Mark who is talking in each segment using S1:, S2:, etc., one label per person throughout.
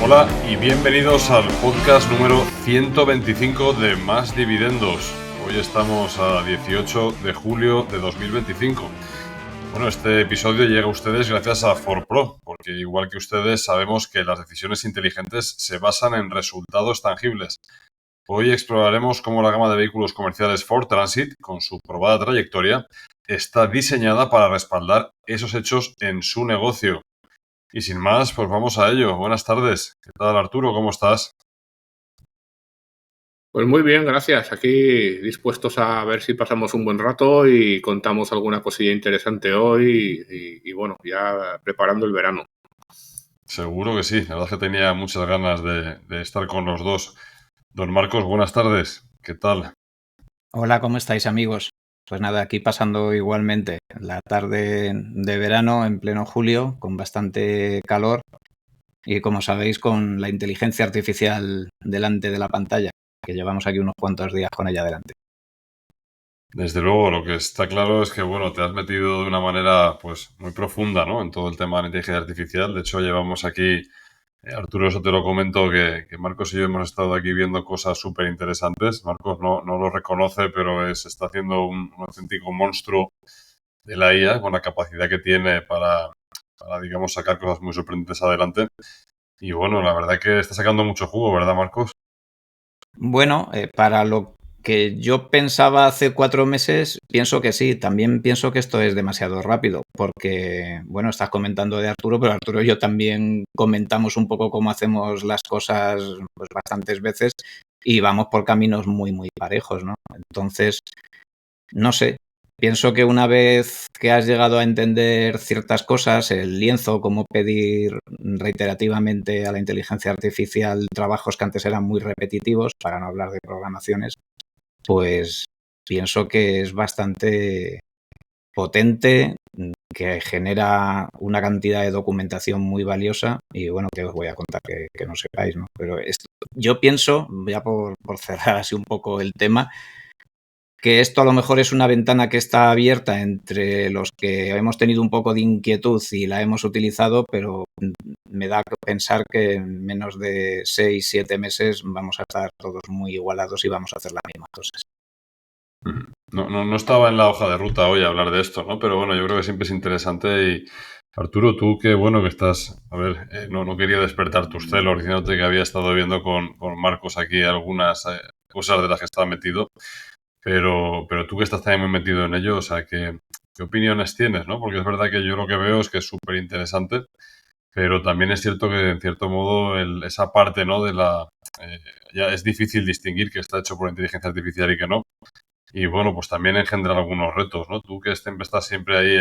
S1: Hola y bienvenidos al podcast número 125 de Más Dividendos. Hoy estamos a 18 de julio de 2025. Bueno, este episodio llega a ustedes gracias a Ford Pro, porque igual que ustedes sabemos que las decisiones inteligentes se basan en resultados tangibles. Hoy exploraremos cómo la gama de vehículos comerciales Ford Transit, con su probada trayectoria, está diseñada para respaldar esos hechos en su negocio. Y sin más, pues vamos a ello. Buenas tardes. ¿Qué tal, Arturo? ¿Cómo estás?
S2: Pues muy bien, gracias. Aquí dispuestos a ver si pasamos un buen rato y contamos alguna cosilla interesante hoy y bueno, ya preparando el verano.
S1: Seguro que sí. La verdad es que tenía muchas ganas de estar con los dos. Don Marcos, buenas tardes. ¿Qué tal?
S3: Hola, ¿cómo estáis, amigos? Pues nada, aquí pasando igualmente la tarde de verano en pleno julio, con bastante calor y, como sabéis, con la inteligencia artificial delante de la pantalla, que llevamos aquí unos cuantos días con ella delante.
S1: Desde luego, lo que está claro es que, bueno, te has metido de una manera, pues, muy profunda, ¿no? En todo el tema de la inteligencia artificial. De hecho, llevamos aquí, Arturo, eso te lo comento, que Marcos y yo hemos estado aquí viendo cosas súper interesantes. Marcos no lo reconoce, pero está haciendo un auténtico monstruo de la IA con la capacidad que tiene para, digamos, sacar cosas muy sorprendentes adelante. Y bueno, la verdad que está sacando mucho jugo, ¿verdad, Marcos?
S3: Bueno, para lo que yo pensaba hace 4 meses, pienso que sí. También pienso que esto es demasiado rápido, porque, bueno, estás comentando de Arturo, pero Arturo y yo también comentamos un poco cómo hacemos las cosas, pues, bastantes veces, y vamos por caminos muy, muy parejos, ¿no? Entonces, no sé. Pienso que una vez que has llegado a entender ciertas cosas, el lienzo, cómo pedir reiterativamente a la inteligencia artificial trabajos que antes eran muy repetitivos, para no hablar de programaciones, pues pienso que es bastante potente, que genera una cantidad de documentación muy valiosa y, bueno, que os voy a contar que no sepáis, ¿no? Pero yo pienso, ya por cerrar así un poco el tema, que esto a lo mejor es una ventana que está abierta entre los que hemos tenido un poco de inquietud y la hemos utilizado, pero me da que pensar que en menos de 6, 7 meses vamos a estar todos muy igualados y vamos a hacer las mismas cosas.
S1: No estaba en la hoja de ruta hoy hablar de esto, ¿no? Pero bueno, yo creo que siempre es interesante. Y Arturo, tú qué bueno que estás. A ver, no quería despertar tus celos diciéndote que había estado viendo con Marcos aquí algunas cosas de las que estaba metido. Pero tú que estás también muy metido en ello, o sea, ¿qué opiniones tienes, no? Porque es verdad que yo lo que veo es que es súper interesante, pero también es cierto que, en cierto modo, esa parte, ¿no? Eh, ya es difícil distinguir que está hecho por inteligencia artificial y que no. Y bueno, pues también engendra algunos retos, ¿no? Tú que siempre estás siempre ahí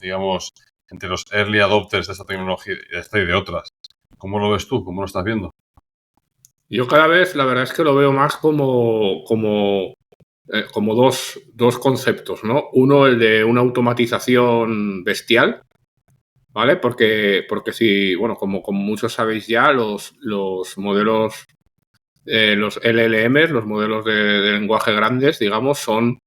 S1: digamos, entre los early adopters de esta tecnología, de esta y de otras. ¿Cómo lo ves tú? ¿Cómo lo estás viendo?
S2: Yo cada vez la verdad es que lo veo más como dos conceptos, ¿no? Uno, el de una automatización bestial, ¿vale? Porque si, bueno, como muchos sabéis ya, los modelos, los LLMs, los modelos de lenguaje grandes, digamos, son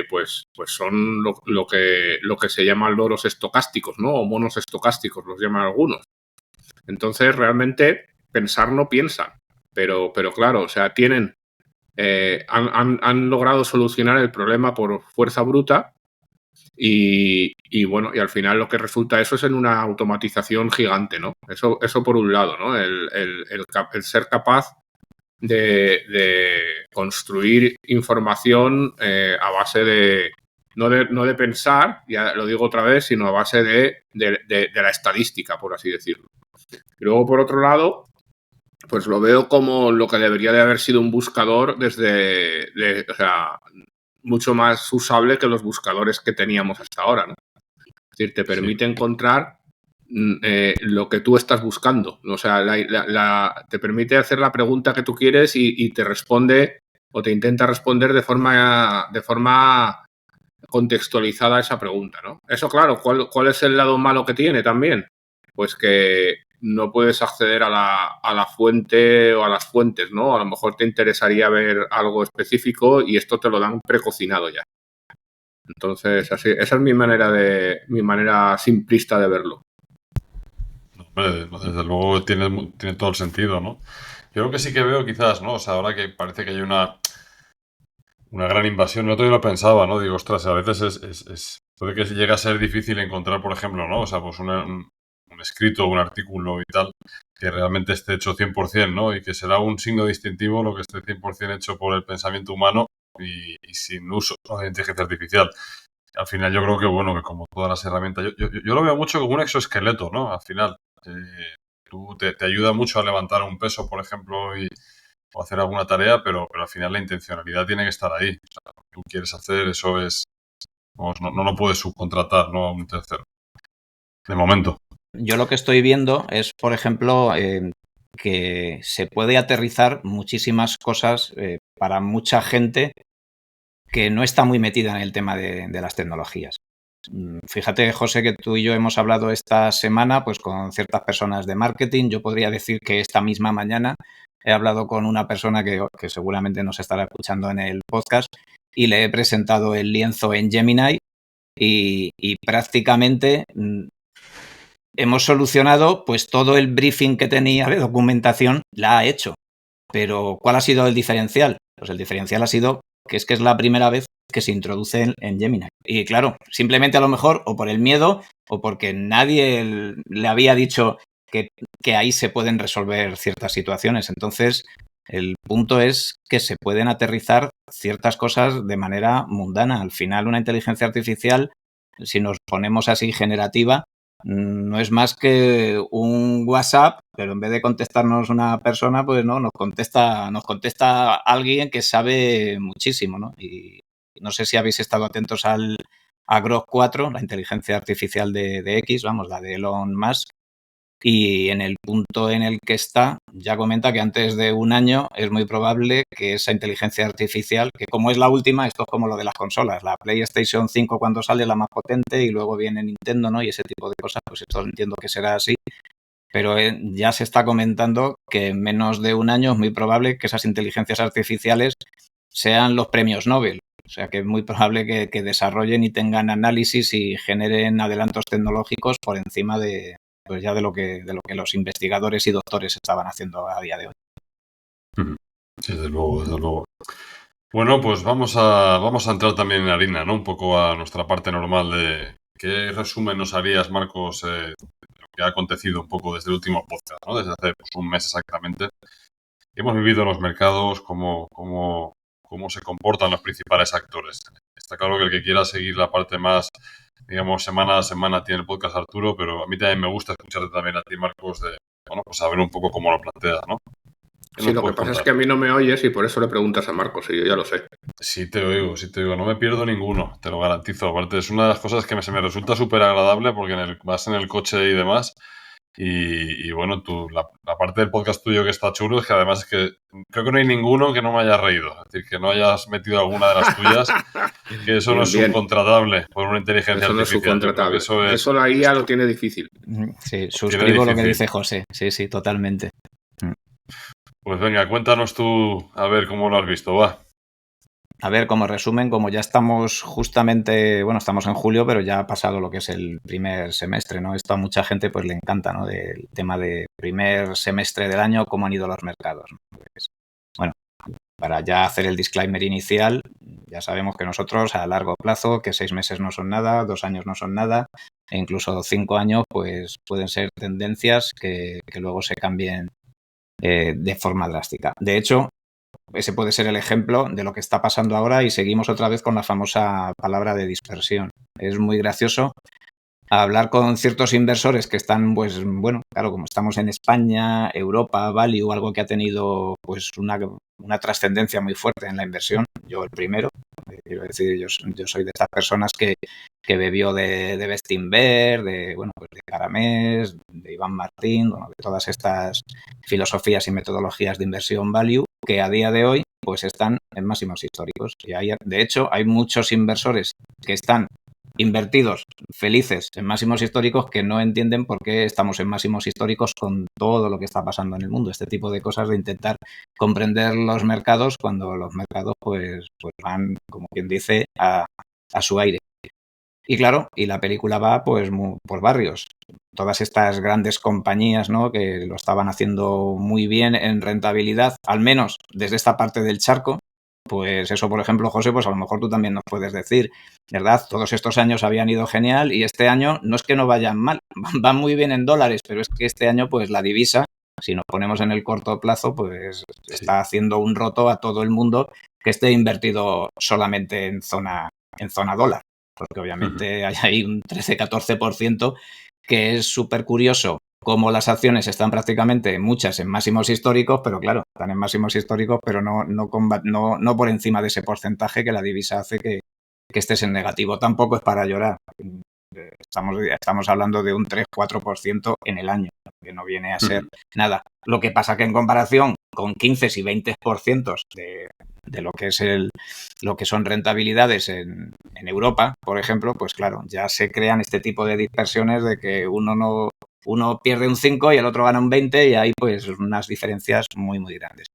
S2: pues son lo que se llaman loros estocásticos, ¿no? O monos estocásticos, los llaman algunos. Entonces, realmente, pensar no piensan. Pero claro, o sea, han logrado solucionar el problema por fuerza bruta y bueno, y al final lo que resulta eso es en una automatización gigante, ¿no? Eso por un lado, ¿no? El ser capaz de construir información a base no de pensar, ya lo digo otra vez, sino a base de la estadística, por así decirlo. Y luego, por otro lado, pues lo veo como lo que debería de haber sido un buscador o sea, mucho más usable que los buscadores que teníamos hasta ahora, ¿no? Es decir, te permite encontrar lo que tú estás buscando. O sea, te permite hacer la pregunta que tú quieres y te responde o te intenta responder de forma contextualizada a esa pregunta, ¿no? Eso, claro, ¿cuál es el lado malo que tiene también? Pues que no puedes acceder a la fuente o a las fuentes, ¿no? A lo mejor te interesaría ver algo específico y esto te lo dan precocinado ya. Entonces, esa es mi manera simplista de verlo.
S1: Hombre, desde luego tiene todo el sentido, ¿no? Yo creo que sí que veo quizás, ¿no? O sea, ahora que parece que hay una gran invasión, el otro día lo pensaba, ¿no? Digo, ostras, a veces puede que llegue a ser difícil encontrar, por ejemplo, ¿no? O sea, pues un escrito, un artículo y tal, que realmente esté hecho 100%, ¿no? Y que será un signo distintivo lo que esté 100% hecho por el pensamiento humano y sin uso, ¿no?, de inteligencia artificial. Al final yo creo que, bueno, que como todas las herramientas, yo lo veo mucho como un exoesqueleto, ¿no? Al final, tú te ayuda mucho a levantar un peso, por ejemplo, o hacer alguna tarea, pero al final la intencionalidad tiene que estar ahí. O sea, lo que tú quieres hacer, eso es, vamos, no lo puedes subcontratar, ¿no?, a un tercero. De momento.
S3: Yo lo que estoy viendo es, por ejemplo, que se puede aterrizar muchísimas cosas para mucha gente que no está muy metida en el tema de las tecnologías. Fíjate, José, que tú y yo hemos hablado esta semana pues con ciertas personas de marketing. Yo podría decir que esta misma mañana he hablado con una persona que seguramente nos estará escuchando en el podcast y le he presentado el lienzo en Gemini y prácticamente hemos solucionado pues todo el briefing que tenía de documentación, la ha hecho. Pero ¿cuál ha sido el diferencial? Pues el diferencial ha sido que es la primera vez que se introduce en Gemini. Y claro, simplemente a lo mejor o por el miedo o porque nadie le había dicho que ahí se pueden resolver ciertas situaciones. Entonces, el punto es que se pueden aterrizar ciertas cosas de manera mundana. Al final, una inteligencia artificial, si nos ponemos así generativa, no es más que un WhatsApp, pero en vez de contestarnos una persona, pues no, nos contesta alguien que sabe muchísimo, ¿no? Y no sé si habéis estado atentos a Grok 4, la inteligencia artificial de X, vamos, la de Elon Musk, y en el punto en el que está, ya comenta que antes de un año es muy probable que esa inteligencia artificial, que como es la última, esto es como lo de las consolas, la PlayStation 5 cuando sale es la más potente y luego viene Nintendo, ¿no? Y ese tipo de cosas, pues esto entiendo que será así, pero ya se está comentando que en menos de un año es muy probable que esas inteligencias artificiales sean los premios Nobel. O sea que es muy probable que desarrollen y tengan análisis y generen adelantos tecnológicos por encima de, pues ya de lo que los investigadores y doctores estaban haciendo a día de hoy.
S1: Sí, desde luego, desde luego. Bueno, pues vamos a entrar también en harina, ¿no? Un poco a nuestra parte normal de qué resumen nos harías, Marcos, de lo que ha acontecido un poco desde el último podcast, ¿no? Desde hace pues, un mes exactamente. Hemos vivido en los mercados, cómo se comportan los principales actores. Está claro que el que quiera seguir la parte más, digamos, semana a semana tiene el podcast Arturo, pero a mí también me gusta escucharte también a ti, Marcos, de, bueno, pues saber un poco cómo lo planteas, ¿no?
S2: Sí, lo que pasa es que a mí no me oyes y por eso le preguntas a Marcos, y yo ya lo sé.
S1: Sí te oigo, no me pierdo ninguno, te lo garantizo. Aparte, es una de las cosas que se me resulta súper agradable porque vas en el coche y demás. Y bueno, la parte del podcast tuyo que está chulo es que además es que creo que no hay ninguno que no me haya reído. Es decir, que no hayas metido alguna de las tuyas, que eso no es subcontratable por una inteligencia
S2: artificial. Eso no es subcontratable. Eso la IA lo tiene difícil.
S3: Sí, suscribo lo que dice José. Sí, totalmente.
S1: Pues venga, cuéntanos tú a ver cómo lo has visto, va.
S3: A ver, como resumen, como ya estamos justamente, bueno, estamos en julio, pero ya ha pasado lo que es el primer semestre, ¿no? Esto a mucha gente pues le encanta, ¿no? Del tema de primer semestre del año, cómo han ido los mercados, ¿no? Pues, bueno, para ya hacer el disclaimer inicial, ya sabemos que nosotros a largo plazo, que 6 meses no son nada, 2 años no son nada, e incluso 5 años, pues pueden ser tendencias que luego se cambien de forma drástica. De hecho, ese puede ser el ejemplo de lo que está pasando ahora y seguimos otra vez con la famosa palabra de dispersión. Es muy gracioso hablar con ciertos inversores que están, pues, bueno, claro, como estamos en España, Europa, Value, algo que ha tenido, pues, una trascendencia muy fuerte en la inversión. Yo el primero, quiero decir, yo soy de estas personas que bebió de Bestinver, bueno, pues de Caramés, de Iván Martín, bueno, de todas estas filosofías y metodologías de inversión value que a día de hoy, pues, están en máximos históricos. Y de hecho, hay muchos inversores que están invertidos, felices en máximos históricos que no entienden por qué estamos en máximos históricos con todo lo que está pasando en el mundo. Este tipo de cosas de intentar comprender los mercados cuando los mercados pues van, como quien dice, a su aire. Y claro, y la película va pues por barrios. todas estas grandes compañías, ¿no? Que lo estaban haciendo muy bien en rentabilidad, al menos desde esta parte del charco. Pues eso, por ejemplo, José, pues a lo mejor tú también nos puedes decir, ¿verdad? Todos estos años habían ido genial y este año no es que no vayan mal, van muy bien en dólares, pero es que este año pues la divisa, si nos ponemos en el corto plazo, pues está haciendo un roto a todo el mundo que esté invertido solamente en zona dólar, porque obviamente hay ahí un 13-14% que es súper curioso como las acciones están prácticamente muchas en máximos históricos, pero claro, están en máximos históricos, pero no por encima de ese porcentaje que la divisa hace que estés en negativo. Tampoco es para llorar. Estamos hablando de un 3-4% en el año, que no viene a ser nada. Lo que pasa que en comparación con 15 y 20% de lo que es lo que son rentabilidades en Europa, por ejemplo, pues claro, ya se crean este tipo de dispersiones de que uno pierde un 5 y el otro gana un 20 y hay pues unas diferencias muy, muy grandes.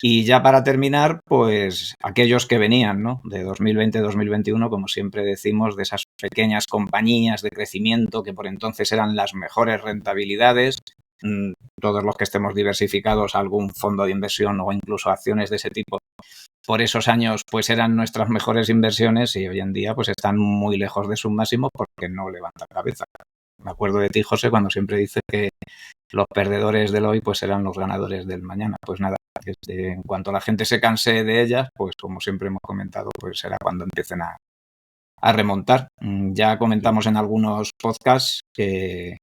S3: Y ya para terminar, pues aquellos que venían, ¿no? De 2020-2021, como siempre decimos, de esas pequeñas compañías de crecimiento que por entonces eran las mejores rentabilidades, todos los que estemos diversificados a algún fondo de inversión o incluso acciones de ese tipo, por esos años pues eran nuestras mejores inversiones y hoy en día pues están muy lejos de sus máximos porque no levantan cabeza. Me acuerdo de ti, José, cuando siempre dices que los perdedores del hoy pues serán los ganadores del mañana. Pues nada, en cuanto la gente se canse de ellas, pues como siempre hemos comentado, pues será cuando empiecen a remontar. Ya comentamos en algunos podcasts que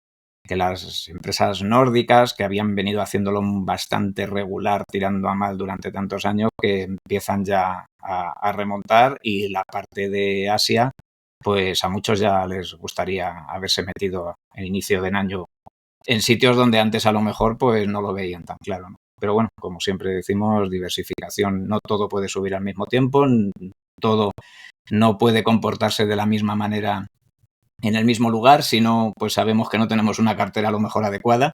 S3: las empresas nórdicas que habían venido haciéndolo bastante regular, tirando a mal durante tantos años, que empiezan ya a remontar, y la parte de Asia, pues a muchos ya les gustaría haberse metido en inicio de año en sitios donde antes a lo mejor pues no lo veían tan claro, ¿no? Pero bueno, como siempre decimos, diversificación, no todo puede subir al mismo tiempo, todo no puede comportarse de la misma manera en el mismo lugar, si no, pues sabemos que no tenemos una cartera a lo mejor adecuada,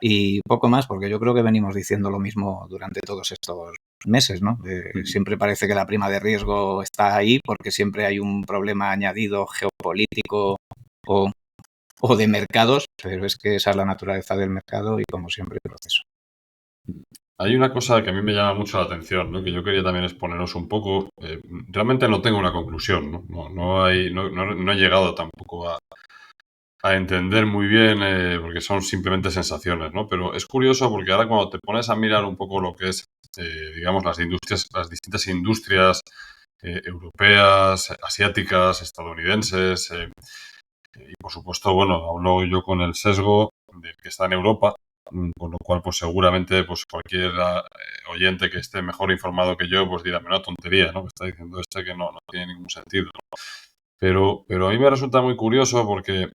S3: y poco más, porque yo creo que venimos diciendo lo mismo durante todos estos meses, ¿no? Siempre parece que la prima de riesgo está ahí porque siempre hay un problema añadido geopolítico o de mercados, pero es que esa es la naturaleza del mercado y como siempre el proceso.
S1: Hay una cosa que a mí me llama mucho la atención, ¿no? Que yo quería también exponeros un poco. Realmente no tengo una conclusión, ¿no? No he llegado tampoco a entender muy bien, porque son simplemente sensaciones, ¿no? Pero es curioso porque ahora cuando te pones a mirar un poco lo que es, digamos, las distintas industrias europeas, asiáticas, estadounidenses, y por supuesto, bueno, hablo yo con el sesgo del que está en Europa, con lo cual, pues seguramente, pues cualquier oyente que esté mejor informado que yo, pues dirá, una tontería, ¿no? Que está diciendo que no tiene ningún sentido, ¿no? Pero a mí me resulta muy curioso porque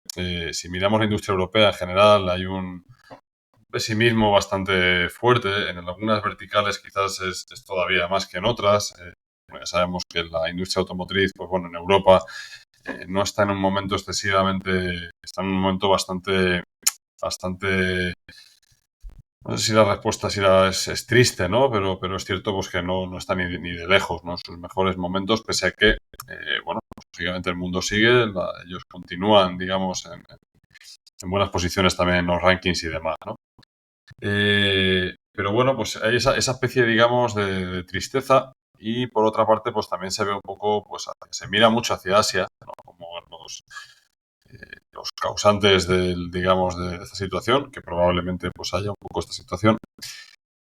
S1: si miramos la industria europea en general, hay un pesimismo bastante fuerte. En algunas verticales quizás es todavía más que en otras. Ya sabemos que la industria automotriz, pues bueno, en Europa no está en un momento excesivamente, está en un momento bastante, no sé si la respuesta es triste, ¿no? Pero es cierto pues que no está ni de lejos, ¿no? Sus mejores momentos, pese a que, bueno, pues, lógicamente el mundo sigue, ellos continúan, digamos, en buenas posiciones también en los rankings y demás, ¿no? Pero bueno, pues hay esa especie, digamos, de tristeza, y por otra parte, pues también se ve un poco, pues se mira mucho hacia Asia, ¿no? Como los causantes digamos, de esta situación, que probablemente pues haya un poco esta situación,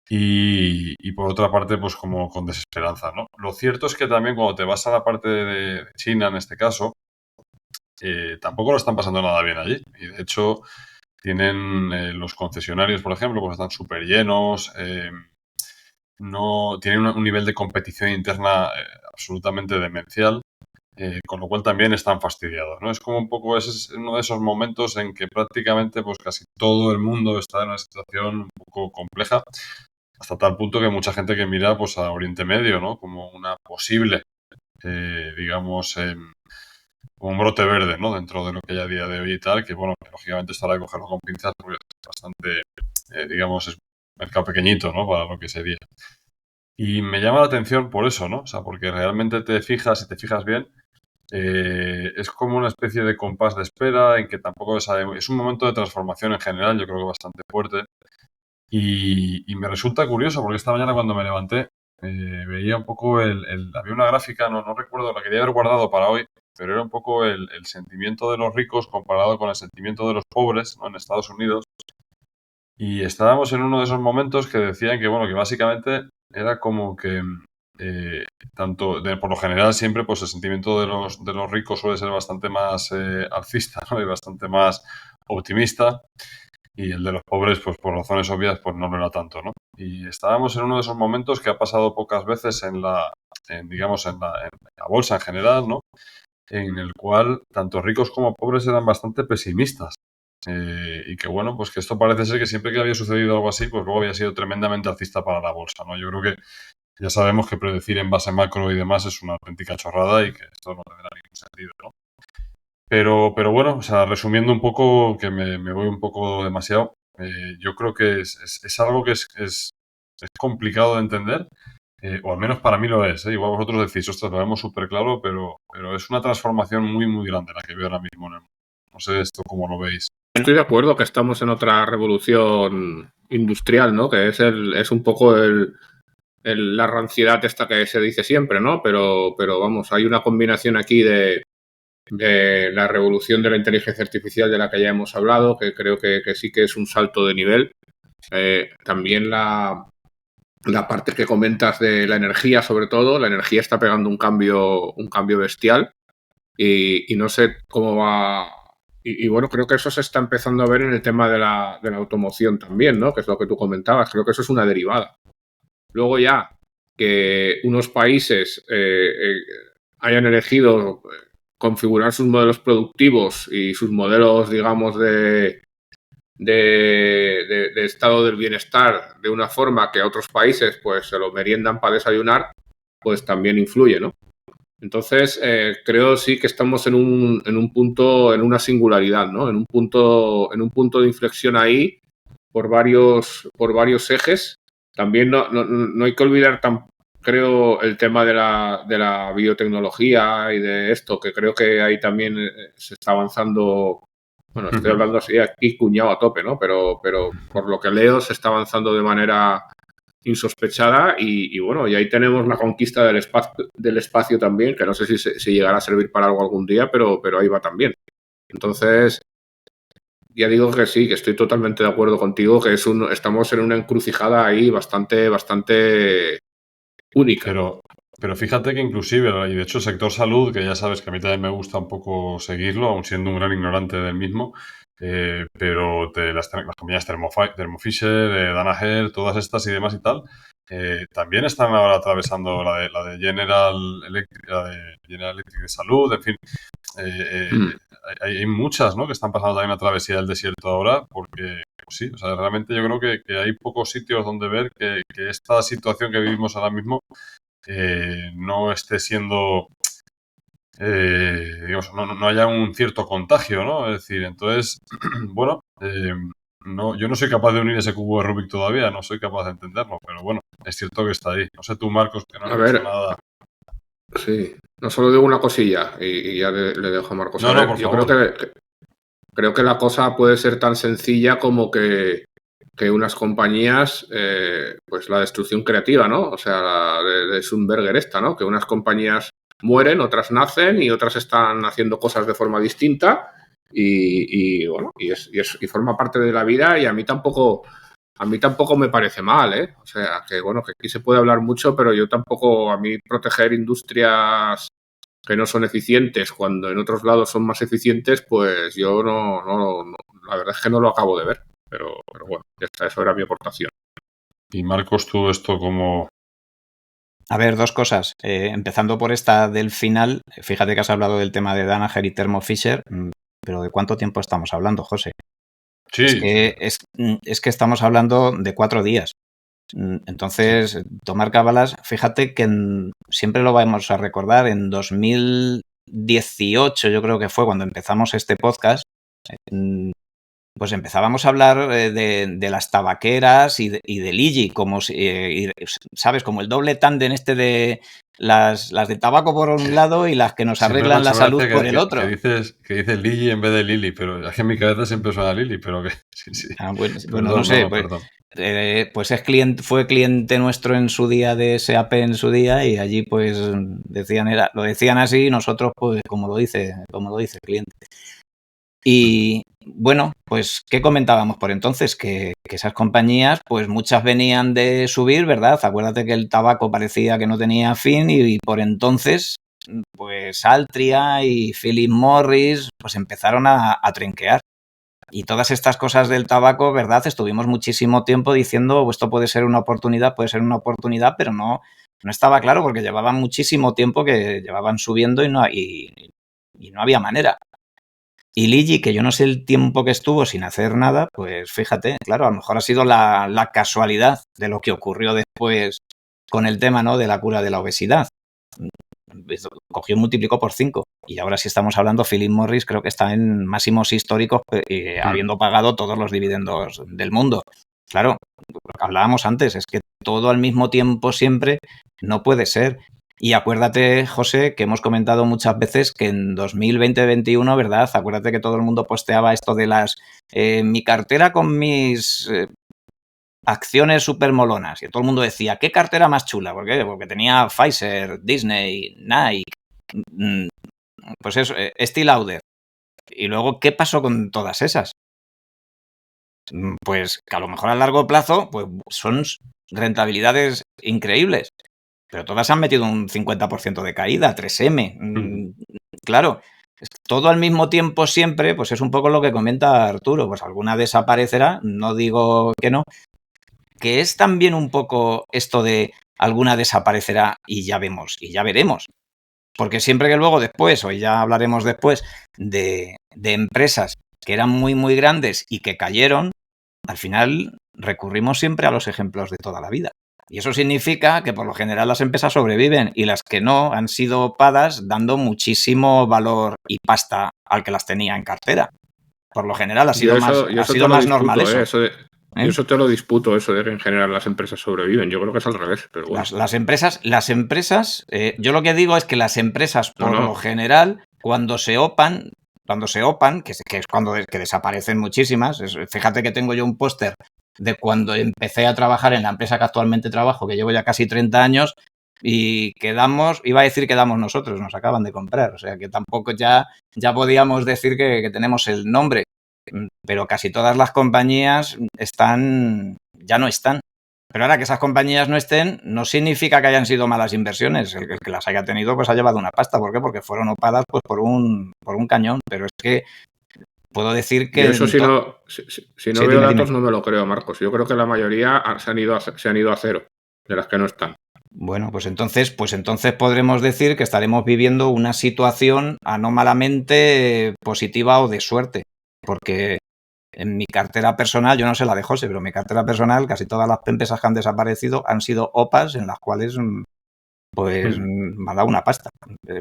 S1: y por otra parte, pues como con desesperanza, ¿no? Lo cierto es que también cuando te vas a la parte de China, en este caso, tampoco lo están pasando nada bien allí, y de hecho tienen los concesionarios, por ejemplo, pues están súper llenos, no tienen un nivel de competición interna absolutamente demencial, con lo cual también están fastidiados, ¿no? Es como un poco, ese es uno de esos momentos en que prácticamente pues casi todo el mundo está en una situación un poco compleja, hasta tal punto que mucha gente que mira pues a Oriente Medio, ¿no? Como una posible, digamos, como un brote verde, ¿no? Dentro de lo que hay a día de hoy y tal, que bueno, que lógicamente estará de cogerlo con pinzas porque es bastante, digamos, es un mercado pequeñito, ¿no? Para lo que sería. Y me llama la atención por eso, ¿no? O sea, porque realmente te fijas, si te fijas bien, es como una especie de compás de espera en que tampoco se sabe. Es un momento de transformación en general, yo creo que bastante fuerte. Y me resulta curioso porque esta mañana cuando me levanté veía un poco había una gráfica, no recuerdo, la quería haber guardado para hoy, pero era un poco el sentimiento de los ricos comparado con el sentimiento de los pobres, ¿no? En Estados Unidos. Y estábamos en uno de esos momentos que decían que, bueno, que básicamente era como que por lo general siempre pues el sentimiento de los ricos suele ser bastante más alcista, ¿no? Y bastante más optimista, y el de los pobres pues por razones obvias pues no lo era tanto, ¿no? Y estábamos en uno de esos momentos que ha pasado pocas veces digamos en la bolsa en general, ¿no? En el cual tanto ricos como pobres eran bastante pesimistas. Y que bueno, pues que esto parece ser que siempre que había sucedido algo así, pues luego había sido tremendamente alcista para la bolsa, ¿no? Yo creo que ya sabemos que predecir en base macro y demás es una auténtica chorrada y que esto no tendrá ningún sentido, ¿no? Pero bueno, o sea, resumiendo un poco, que me voy un poco demasiado, yo creo que es algo que es complicado de entender, o al menos para mí lo es, ¿eh? Igual vosotros decís, ostras, lo vemos súper claro, pero es una transformación muy, muy grande la que veo ahora mismo en el mundo. No sé esto cómo lo veis.
S2: Estoy de acuerdo que estamos en otra revolución industrial, ¿no? Que es un poco la ranciedad esta que se dice siempre, ¿no? Pero vamos, hay una combinación aquí de la revolución de la inteligencia artificial de la que ya hemos hablado, que creo que sí que es un salto de nivel. También la parte que comentas de la energía, sobre todo, la energía está pegando un cambio bestial y no sé cómo va. Y bueno, creo que eso se está empezando a ver en el tema de la automoción también, ¿no? Que es lo que tú comentabas. Creo que eso es una derivada. Luego ya que unos países hayan elegido configurar sus modelos productivos y sus modelos, digamos, de estado del bienestar de una forma que a otros países pues se lo meriendan para desayunar, pues también influye, ¿no? Entonces, creo sí que estamos en un punto, en una singularidad, ¿no? En un punto de inflexión ahí por varios ejes. También no hay que olvidar creo el tema de la biotecnología y de esto, que creo que ahí también se está avanzando. Bueno, estoy hablando así aquí cuñado a tope, ¿no? Pero por lo que leo se está avanzando de manera insospechada y bueno, y ahí tenemos la conquista del espacio también, que no sé si llegará a servir para algo algún día, pero ahí va también. Entonces, ya digo que sí, que estoy totalmente de acuerdo contigo, que estamos en una encrucijada ahí bastante única.
S1: Pero fíjate que inclusive, y de hecho el sector salud, que ya sabes que a mí también me gusta un poco seguirlo, aun siendo un gran ignorante del mismo, pero de las compañías Thermo Fisher, Danaher, todas estas y demás y tal, también están ahora atravesando la de General Electric de salud, en fin. Hay muchas, ¿no?, que están pasando también a travesía del desierto ahora, porque pues sí, o sea, realmente yo creo que hay pocos sitios donde ver que esta situación que vivimos ahora mismo no esté siendo, digamos, no haya un cierto contagio, ¿no? Es decir, entonces, bueno, yo no soy capaz de unir ese cubo de Rubik todavía, no soy capaz de entenderlo, pero bueno, es cierto que está ahí. No sé tú, Marcos, que no has dicho nada.
S2: Sí, no solo digo una cosilla y ya le dejo a Marcos.
S1: No, por
S2: yo
S1: favor.
S2: creo que la cosa puede ser tan sencilla como que unas compañías, pues la destrucción creativa, ¿no? O sea, la de Sundberger esta, ¿no? Que unas compañías mueren, otras nacen y otras están haciendo cosas de forma distinta y bueno, y forma parte de la vida y a mí tampoco me parece mal, ¿eh? O sea, que bueno, que aquí se puede hablar mucho, pero yo tampoco, a mí proteger industrias que no son eficientes cuando en otros lados son más eficientes, pues yo no la verdad es que no lo acabo de ver. Pero bueno, ya está, eso era mi aportación.
S1: Y Marcos, tú esto como...
S3: A ver, dos cosas. Empezando por esta del final, fíjate que has hablado del tema de Danaher y Thermo Fisher, pero ¿de cuánto tiempo estamos hablando, José?
S1: Sí,
S3: es que estamos hablando de 4 días. Entonces, tomar cábalas, fíjate que siempre lo vamos a recordar, en 2018 yo creo que fue cuando empezamos este podcast, pues empezábamos a hablar de las tabaqueras y del IGI, como ¿sabes? Como el doble tándem este de las de tabaco por un lado y las que nos
S1: Siempre me
S3: arreglan
S1: ha
S3: la
S1: hecho
S3: salud
S1: gracia
S3: por el otro.
S1: que dices Lili en vez de Lili, pero es que en mi cabeza siempre suena Lili, pero que sí.
S3: Bueno, no sé,
S1: Perdón.
S3: Pues fue cliente nuestro en su día de SAP en su día y allí pues lo decían así y nosotros pues como lo dice el cliente. Y bueno, pues ¿qué comentábamos por entonces? Que esas compañías pues muchas venían de subir, ¿verdad? Acuérdate que el tabaco parecía que no tenía fin y por entonces pues Altria y Philip Morris pues empezaron a trinquear. Y todas estas cosas del tabaco, ¿verdad? Estuvimos muchísimo tiempo diciendo, esto puede ser una oportunidad, pero no estaba claro porque llevaban muchísimo tiempo que llevaban subiendo y no había manera. Y Ligi, que yo no sé el tiempo que estuvo sin hacer nada, pues fíjate, claro, a lo mejor ha sido la casualidad de lo que ocurrió después con el tema, ¿no?, de la cura de la obesidad. Cogió y multiplicó por 5. Y ahora si estamos hablando, Philip Morris creo que está en máximos históricos, habiendo pagado todos los dividendos del mundo. Claro, lo que hablábamos antes, es que todo al mismo tiempo siempre no puede ser. Y acuérdate, José, que hemos comentado muchas veces que en 2020-2021, ¿verdad? Acuérdate que todo el mundo posteaba esto de mi cartera con mis acciones súper molonas. Y todo el mundo decía, ¿qué cartera más chula? ¿Por qué? Porque tenía Pfizer, Disney, Nike, pues eso, Estée Lauder. Y luego, ¿qué pasó con todas esas? Pues que a lo mejor a largo plazo pues son rentabilidades increíbles, pero todas han metido un 50% de caída, 3M. Claro, todo al mismo tiempo siempre, pues es un poco lo que comenta Arturo, pues alguna desaparecerá, no digo que no, que es también un poco esto de alguna desaparecerá y ya vemos, y ya veremos. Porque siempre que luego después, o ya hablaremos después, de empresas que eran muy, muy grandes y que cayeron, al final recurrimos siempre a los ejemplos de toda la vida. Y eso significa que por lo general las empresas sobreviven y las que no han sido opadas dando muchísimo valor y pasta al que las tenía en cartera. Por lo general ha sido más normal eso.
S2: Yo eso te lo disputo, eso de que en general las empresas sobreviven. Yo creo que es al revés, pero bueno.
S3: Las empresas, yo lo que digo es que las empresas, por lo general, cuando se opan, que es cuando que desaparecen muchísimas. Fíjate que tengo yo un póster de cuando empecé a trabajar en la empresa que actualmente trabajo, que llevo ya casi 30 años, y quedamos nosotros, nos acaban de comprar. O sea que tampoco ya podíamos decir que tenemos el nombre. Pero casi todas las compañías ya no están. Pero ahora que esas compañías no estén, no significa que hayan sido malas inversiones. El que las haya tenido, pues ha llevado una pasta. ¿Por qué? Porque fueron opadas pues por un cañón. Pero es que puedo decir que...
S2: Yo eso si no veo datos no me lo creo, Marcos. Yo creo que la mayoría se han ido a cero, de las que no están.
S3: Bueno, pues entonces podremos decir que estaremos viviendo una situación anómalamente positiva o de suerte. Porque en mi cartera personal, yo no sé la de José, pero en mi cartera personal casi todas las empresas que han desaparecido han sido OPAs en las cuales pues me ha dado una pasta.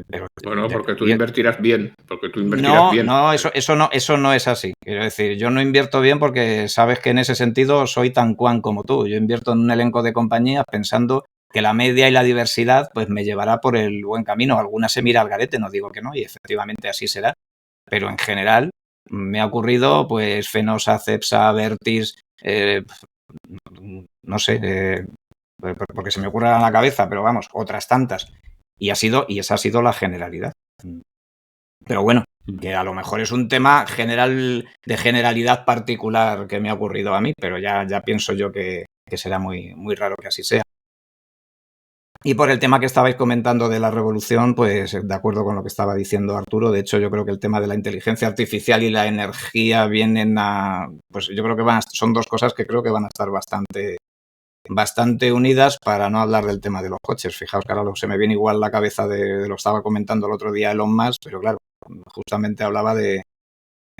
S2: Pero, bueno, porque tú invertirás bien. No,
S3: eso no es así. Quiero decir, yo no invierto bien porque sabes que en ese sentido soy tan cuan como tú. Yo invierto en un elenco de compañías pensando que la media y la diversidad pues me llevará por el buen camino. Algunas se mira al garete, no digo que no, y efectivamente así será. Pero en general me ha ocurrido pues Fenosa, Cepsa, Vertis, no sé, porque se me ocurre a la cabeza, pero vamos, otras tantas. Y esa ha sido la generalidad. Pero bueno, que a lo mejor es un tema general, de generalidad particular que me ha ocurrido a mí, pero ya pienso yo que será muy, muy raro que así sea. Y por el tema que estabais comentando de la revolución, pues de acuerdo con lo que estaba diciendo Arturo, de hecho yo creo que el tema de la inteligencia artificial y la energía vienen pues yo creo que son dos cosas que creo que van a estar bastante unidas, para no hablar del tema de los coches. Fijaos que ahora se me viene igual la cabeza de lo que estaba comentando el otro día Elon Musk, pero claro, justamente hablaba de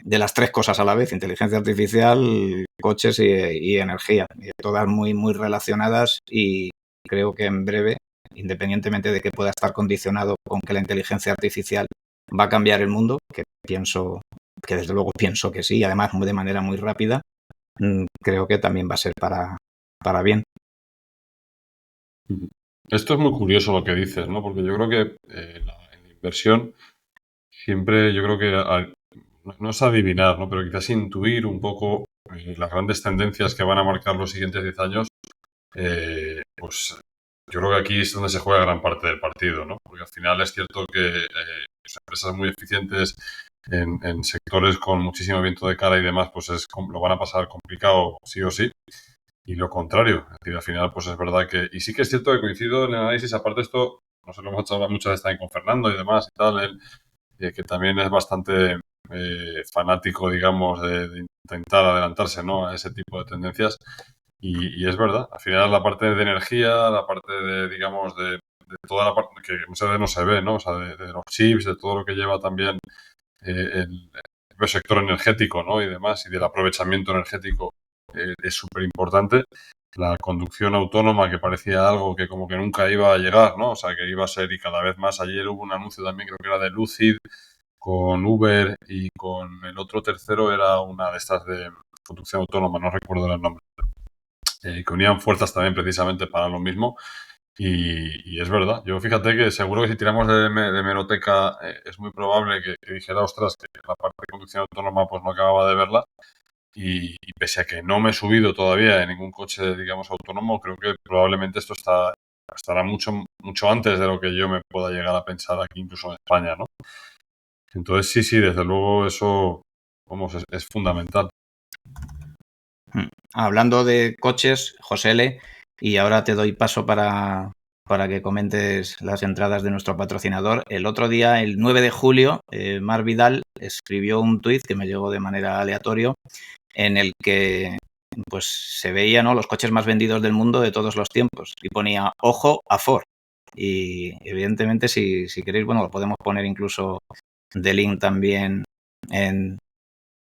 S3: las tres cosas a la vez: inteligencia artificial, coches y energía, y todas muy, muy relacionadas, y creo que en breve, independientemente de que pueda estar condicionado con que la inteligencia artificial va a cambiar el mundo, que desde luego pienso que sí, y además de manera muy rápida, creo que también va a ser para bien.
S1: Esto es muy curioso lo que dices, ¿no? Porque yo creo que en la inversión siempre, yo creo que no es adivinar, ¿no? Pero quizás intuir un poco las grandes tendencias que van a marcar los siguientes 10 años, pues yo creo que aquí es donde se juega gran parte del partido, ¿no? Porque al final es cierto que pues, empresas muy eficientes en sectores con muchísimo viento de cara y demás, pues lo van a pasar complicado sí o sí. Y lo contrario, es decir, al final, pues es verdad que... Y sí que es cierto que coincido en el análisis, aparte esto, no sé, lo hemos hablado muchas veces también con Fernando y demás y tal, que también es bastante fanático, digamos, de intentar adelantarse, ¿no?, a ese tipo de tendencias. Y es verdad, al final la parte de energía, la parte de, digamos, de toda la parte que muchas veces no se ve, ¿no? O sea, de los chips, de todo lo que lleva también el sector energético, ¿no?, y demás, y del aprovechamiento energético es súper importante. La conducción autónoma, que parecía algo que como que nunca iba a llegar, ¿no? O sea, que iba a ser y cada vez más. Ayer hubo un anuncio también, creo que era de Lucid, con Uber y con el otro tercero era una de estas de conducción autónoma, no recuerdo el nombre, que unían fuerzas también precisamente para lo mismo. Y es verdad, yo fíjate que seguro que si tiramos de hemeroteca es muy probable que dijera, ostras, que la parte de conducción autónoma pues no acababa de verla. Y pese a que no me he subido todavía en ningún coche, digamos, autónomo, creo que probablemente esto estará mucho, mucho antes de lo que yo me pueda llegar a pensar aquí, incluso en España, ¿no? Entonces, sí, desde luego eso, vamos, es fundamental.
S3: Hablando de coches, José L., y ahora te doy paso para que comentes las entradas de nuestro patrocinador. El otro día, el 9 de julio, Mar Vidal escribió un tuit que me llegó de manera aleatoria, en el que pues se veía, ¿no?, los coches más vendidos del mundo de todos los tiempos, y ponía ojo a Ford. Y evidentemente, si queréis, bueno, lo podemos poner incluso de link también en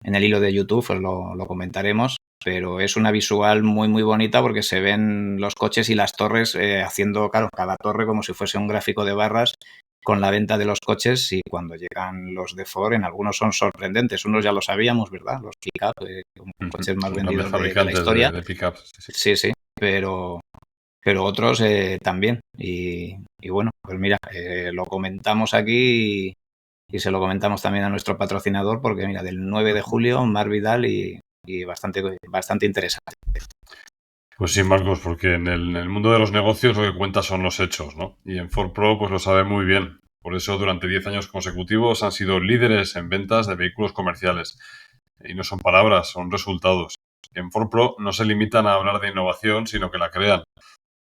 S3: el hilo de YouTube, pues lo comentaremos, pero es una visual muy, muy bonita porque se ven los coches y las torres haciendo, claro, cada torre como si fuese un gráfico de barras con la venta de los coches, y cuando llegan los de Ford, en algunos son sorprendentes. Unos ya lo sabíamos, ¿verdad? Los pick-up, coches más
S1: Son grandes
S3: vendidos de la
S1: fabricantes
S3: historia.
S1: de pickups.
S3: Sí, pero otros también. Y bueno, pues mira, lo comentamos aquí y se lo comentamos también a nuestro patrocinador porque, mira, del 9 de julio, Mar Vidal y bastante interesante.
S1: Pues sí, Marcos, porque en el mundo de los negocios lo que cuenta son los hechos, ¿no? Y en Ford Pro pues lo sabe muy bien. Por eso durante 10 años consecutivos han sido líderes en ventas de vehículos comerciales. Y no son palabras, son resultados. En Ford Pro no se limitan a hablar de innovación, sino que la crean.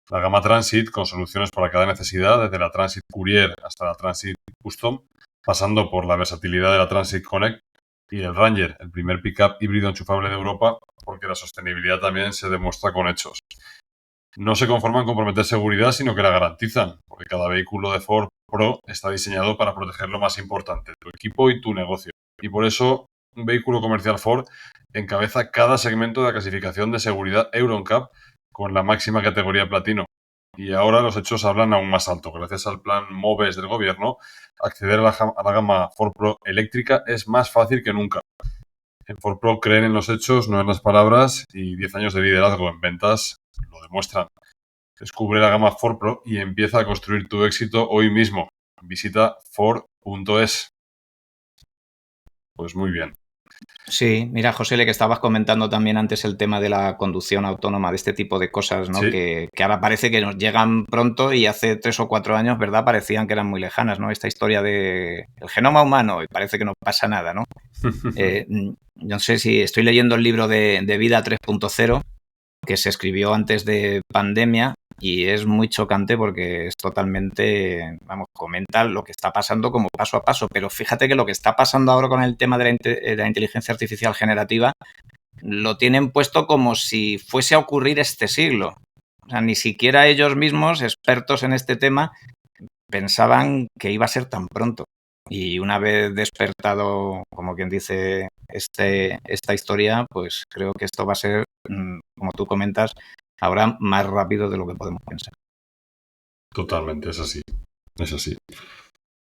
S1: La gama Transit, con soluciones para cada necesidad, desde la Transit Courier hasta la Transit Custom, pasando por la versatilidad de la Transit Connect, y el Ranger, el primer pickup híbrido enchufable de Europa, porque la sostenibilidad también se demuestra con hechos. No se conforman con prometer seguridad, sino que la garantizan, porque cada vehículo de Ford Pro está diseñado para proteger lo más importante, tu equipo y tu negocio. Y por eso, un vehículo comercial Ford encabeza cada segmento de la clasificación de seguridad Euro NCAP con la máxima categoría platino. Y ahora los hechos hablan aún más alto. Gracias al plan MOVES del gobierno, acceder a la gama Ford Pro eléctrica es más fácil que nunca. En Ford Pro creen en los hechos, no en las palabras, y 10 años de liderazgo en ventas lo demuestran. Descubre la gama Ford Pro y empieza a construir tu éxito hoy mismo. Visita Ford.es. Pues muy bien.
S3: Sí, mira, José, que estabas comentando también antes el tema de la conducción autónoma, de este tipo de cosas, ¿no?
S1: Sí.
S3: Que ahora parece que nos llegan pronto y hace 3 o 4 años, ¿verdad?, parecían que eran muy lejanas, ¿no? Esta historia de el genoma humano, y parece que no pasa nada, ¿no? No sé si estoy leyendo el libro de Vida 3.0, que se escribió antes de pandemia, y es muy chocante porque es totalmente, vamos, comenta lo que está pasando como paso a paso, pero fíjate que lo que está pasando ahora con el tema de la inteligencia artificial generativa lo tienen puesto como si fuese a ocurrir este siglo. O sea, ni siquiera ellos mismos, expertos en este tema, pensaban que iba a ser tan pronto. Y una vez despertado, como quien dice, esta historia, pues creo que esto va a ser, como tú comentas, ahora más rápido de lo que podemos pensar.
S1: Totalmente, es así. Es así.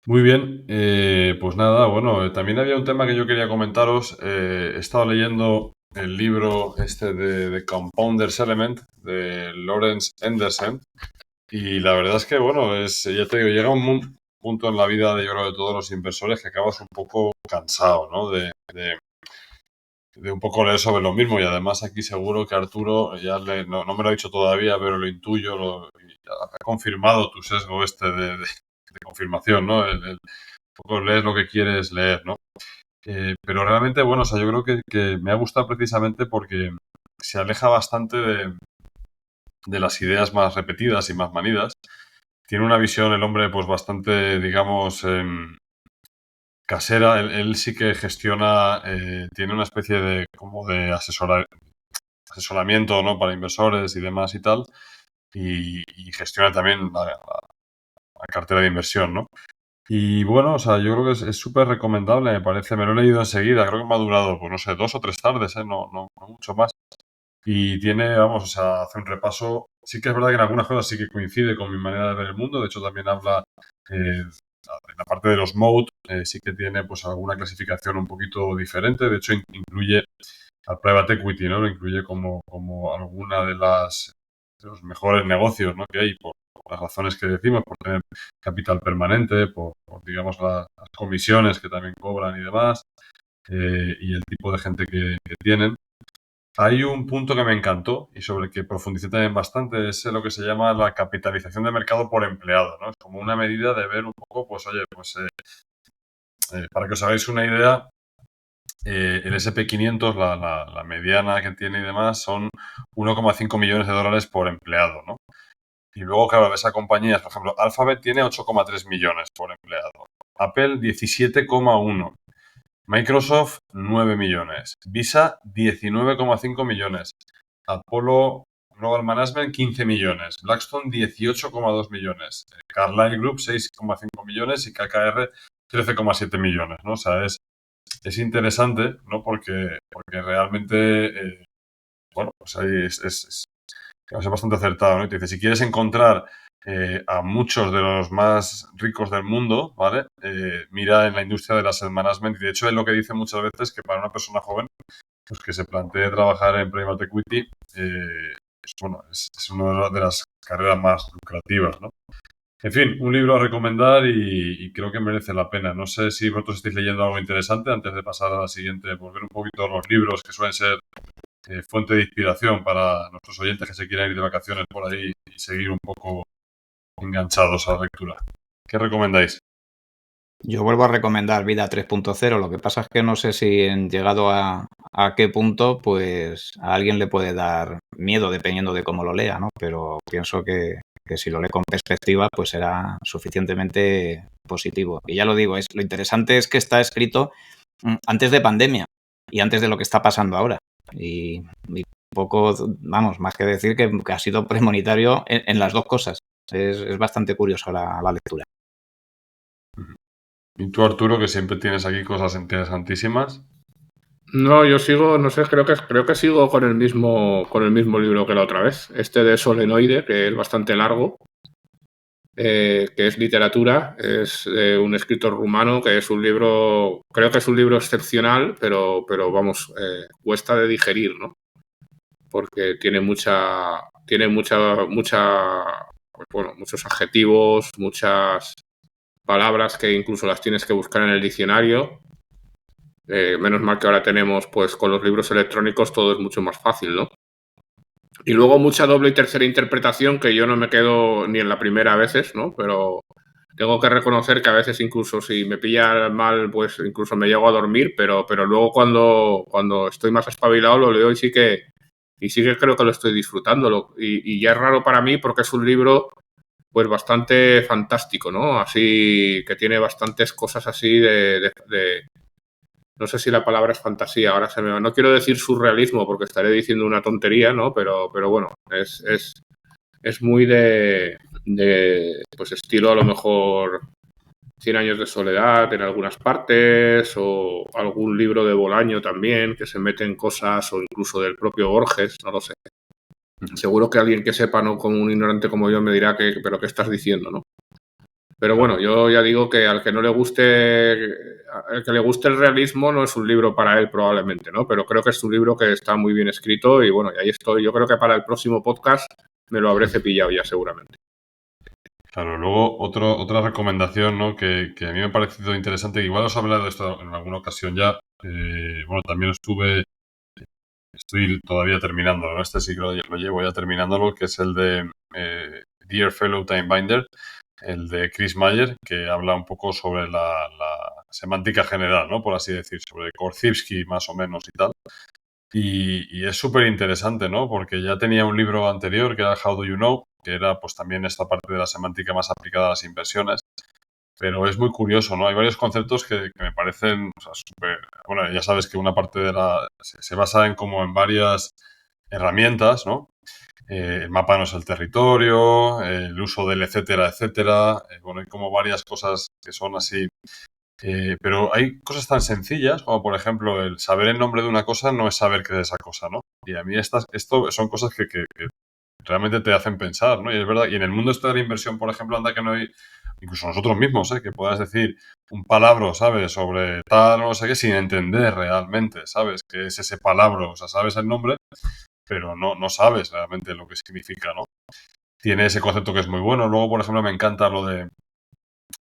S1: Muy bien, pues nada, bueno, también había un tema que yo quería comentaros. He estado leyendo el libro este de Compounders Element de Lawrence Anderson, Y la verdad es que, bueno, ya te digo, llega un punto en la vida de, yo creo, de todos los inversores que acabas un poco cansado, ¿no? De un poco leer sobre lo mismo. Y además aquí seguro que Arturo, no me lo ha dicho todavía, pero lo intuyo, y ha confirmado tu sesgo de confirmación, ¿no? Un poco lees lo que quieres leer, ¿no? Pero realmente, bueno, o sea, yo creo que me ha gustado precisamente porque se aleja bastante de las ideas más repetidas y más manidas. Tiene una visión el hombre pues bastante, digamos, casera. Él sí que gestiona, tiene una especie de como de asesoramiento, ¿no? Para inversores y demás y tal. Y gestiona también la cartera de inversión, ¿no? Y bueno, o sea, yo creo que es súper recomendable, me parece. Me lo he leído enseguida, creo que me ha durado, pues no sé, 2 o 3 tardes, ¿eh? No mucho más. Y tiene, vamos, o sea, hace un repaso. Sí que es verdad que en algunas cosas sí que coincide con mi manera de ver el mundo. De hecho, también habla en la parte de los mode, sí que tiene pues alguna clasificación un poquito diferente. De hecho, incluye al private equity, ¿no? Lo incluye como alguna de los mejores negocios, ¿no? que hay por las razones que decimos, por tener capital permanente, por, digamos, las comisiones que también cobran y demás, y el tipo de gente que tienen. Hay un punto que me encantó y sobre el que profundicé también bastante, es lo que se llama la capitalización de mercado por empleado, ¿no? Es como una medida de ver un poco, pues oye, pues para que os hagáis una idea, el S&P 500, la mediana que tiene y demás, son 1,5 millones de dólares por empleado, ¿no? Y luego, claro, ves a compañías, por ejemplo, Alphabet tiene 8,3 millones por empleado, Apple 17,1, Microsoft 9 millones, Visa 19,5 millones, Apollo Global Management 15 millones, Blackstone 18,2 millones, Carlyle Group 6,5 millones y KKR 13,7 millones, ¿no? O sea, es interesante, ¿no? Porque realmente, bueno, pues ahí es bastante acertado, ¿no? Y te dice, si quieres encontrar a muchos de los más ricos del mundo, ¿vale? Mira en la industria del asset management. Y de hecho, es lo que dice muchas veces que para una persona joven, pues que se plantee trabajar en private equity, es una de las carreras más lucrativas, ¿no? En fin, un libro a recomendar y creo que merece la pena. No sé si vosotros estáis leyendo algo interesante antes de pasar a la siguiente, volver un poquito a los libros que suelen ser fuente de inspiración para nuestros oyentes que se quieran ir de vacaciones por ahí y seguir un poco enganchados a la lectura. ¿Qué recomendáis?
S3: Yo vuelvo a recomendar Vida 3.0. Lo que pasa es que no sé si llegado a qué punto, pues a alguien le puede dar miedo dependiendo de cómo lo lea, ¿no? Pero pienso que si lo lee con perspectiva, pues será suficientemente positivo. Y ya lo digo, lo interesante es que está escrito antes de pandemia y antes de lo que está pasando ahora. Y un poco, vamos, más que decir que ha sido premonitorio en las dos cosas. Es bastante curioso la lectura.
S1: Y tú, Arturo, que siempre tienes aquí cosas interesantísimas.
S2: No, yo sigo, no sé, creo que sigo con el mismo libro que la otra vez. Este de Solenoide, que es bastante largo, que es literatura, es un escritor rumano, que es un libro, creo que es un libro excepcional, pero vamos, cuesta de digerir, ¿no? Porque tiene pues bueno, muchos adjetivos, muchas palabras que incluso las tienes que buscar en el diccionario. Menos mal que ahora tenemos, pues con los libros electrónicos todo es mucho más fácil, ¿no? Y luego mucha doble y tercera interpretación que yo no me quedo ni en la primera a veces, ¿no? Pero tengo que reconocer que a veces incluso si me pilla mal, pues incluso me llego a dormir, pero luego cuando estoy más espabilado lo leo y sí que creo que lo estoy disfrutando. Y ya es raro para mí porque es un libro pues bastante fantástico, ¿no? Así que tiene bastantes cosas así no sé si la palabra es fantasía, ahora se me va. No quiero decir surrealismo porque estaré diciendo una tontería, ¿no? Pero bueno, es muy de pues estilo a lo mejor 100 años de soledad en algunas partes o algún libro de Bolaño también que se meten cosas o incluso del propio Borges, no lo sé. Seguro que alguien que sepa, no como un ignorante como yo, me dirá pero ¿qué estás diciendo, no? Pero bueno, yo ya digo que al que le guste el realismo no es un libro para él probablemente, ¿no? Pero creo que es un libro que está muy bien escrito y bueno, y ahí estoy. Yo creo que para el próximo podcast me lo habré cepillado ya seguramente.
S1: Claro, luego otra recomendación, ¿no? que a mí me ha parecido interesante, que igual os he hablado de esto en alguna ocasión ya. Bueno, también estoy todavía terminándolo, ¿no? Este sí que lo llevo ya terminándolo, que es el de Dear Fellow Time Binder, el de Chris Mayer, que habla un poco sobre la semántica general, ¿no? Por así decir, sobre Korzybski más o menos y tal. Y es súper interesante, ¿no? Porque ya tenía un libro anterior que era How Do You Know, que era pues también esta parte de la semántica más aplicada a las inversiones. Pero es muy curioso, ¿no? Hay varios conceptos que me parecen, o sea, súper... Bueno, ya sabes que una parte de se basa en como en varias herramientas, ¿no? El mapa no es el territorio, el uso del etcétera, etcétera. Bueno, hay como varias cosas que son así. Pero hay cosas tan sencillas como, por ejemplo, el saber el nombre de una cosa no es saber qué es esa cosa, ¿no? Y a mí esto son cosas que realmente te hacen pensar, ¿no? Y es verdad, y en el mundo este de la inversión, por ejemplo, anda que no hay, incluso nosotros mismos, ¿eh? Que puedas decir un palabra, ¿sabes? Sobre tal o no sé qué, sin entender realmente, ¿sabes? ¿Qué es ese palabra? O sea, sabes el nombre, pero no sabes realmente lo que significa, ¿no? Tiene ese concepto que es muy bueno. Luego, por ejemplo, me encanta lo de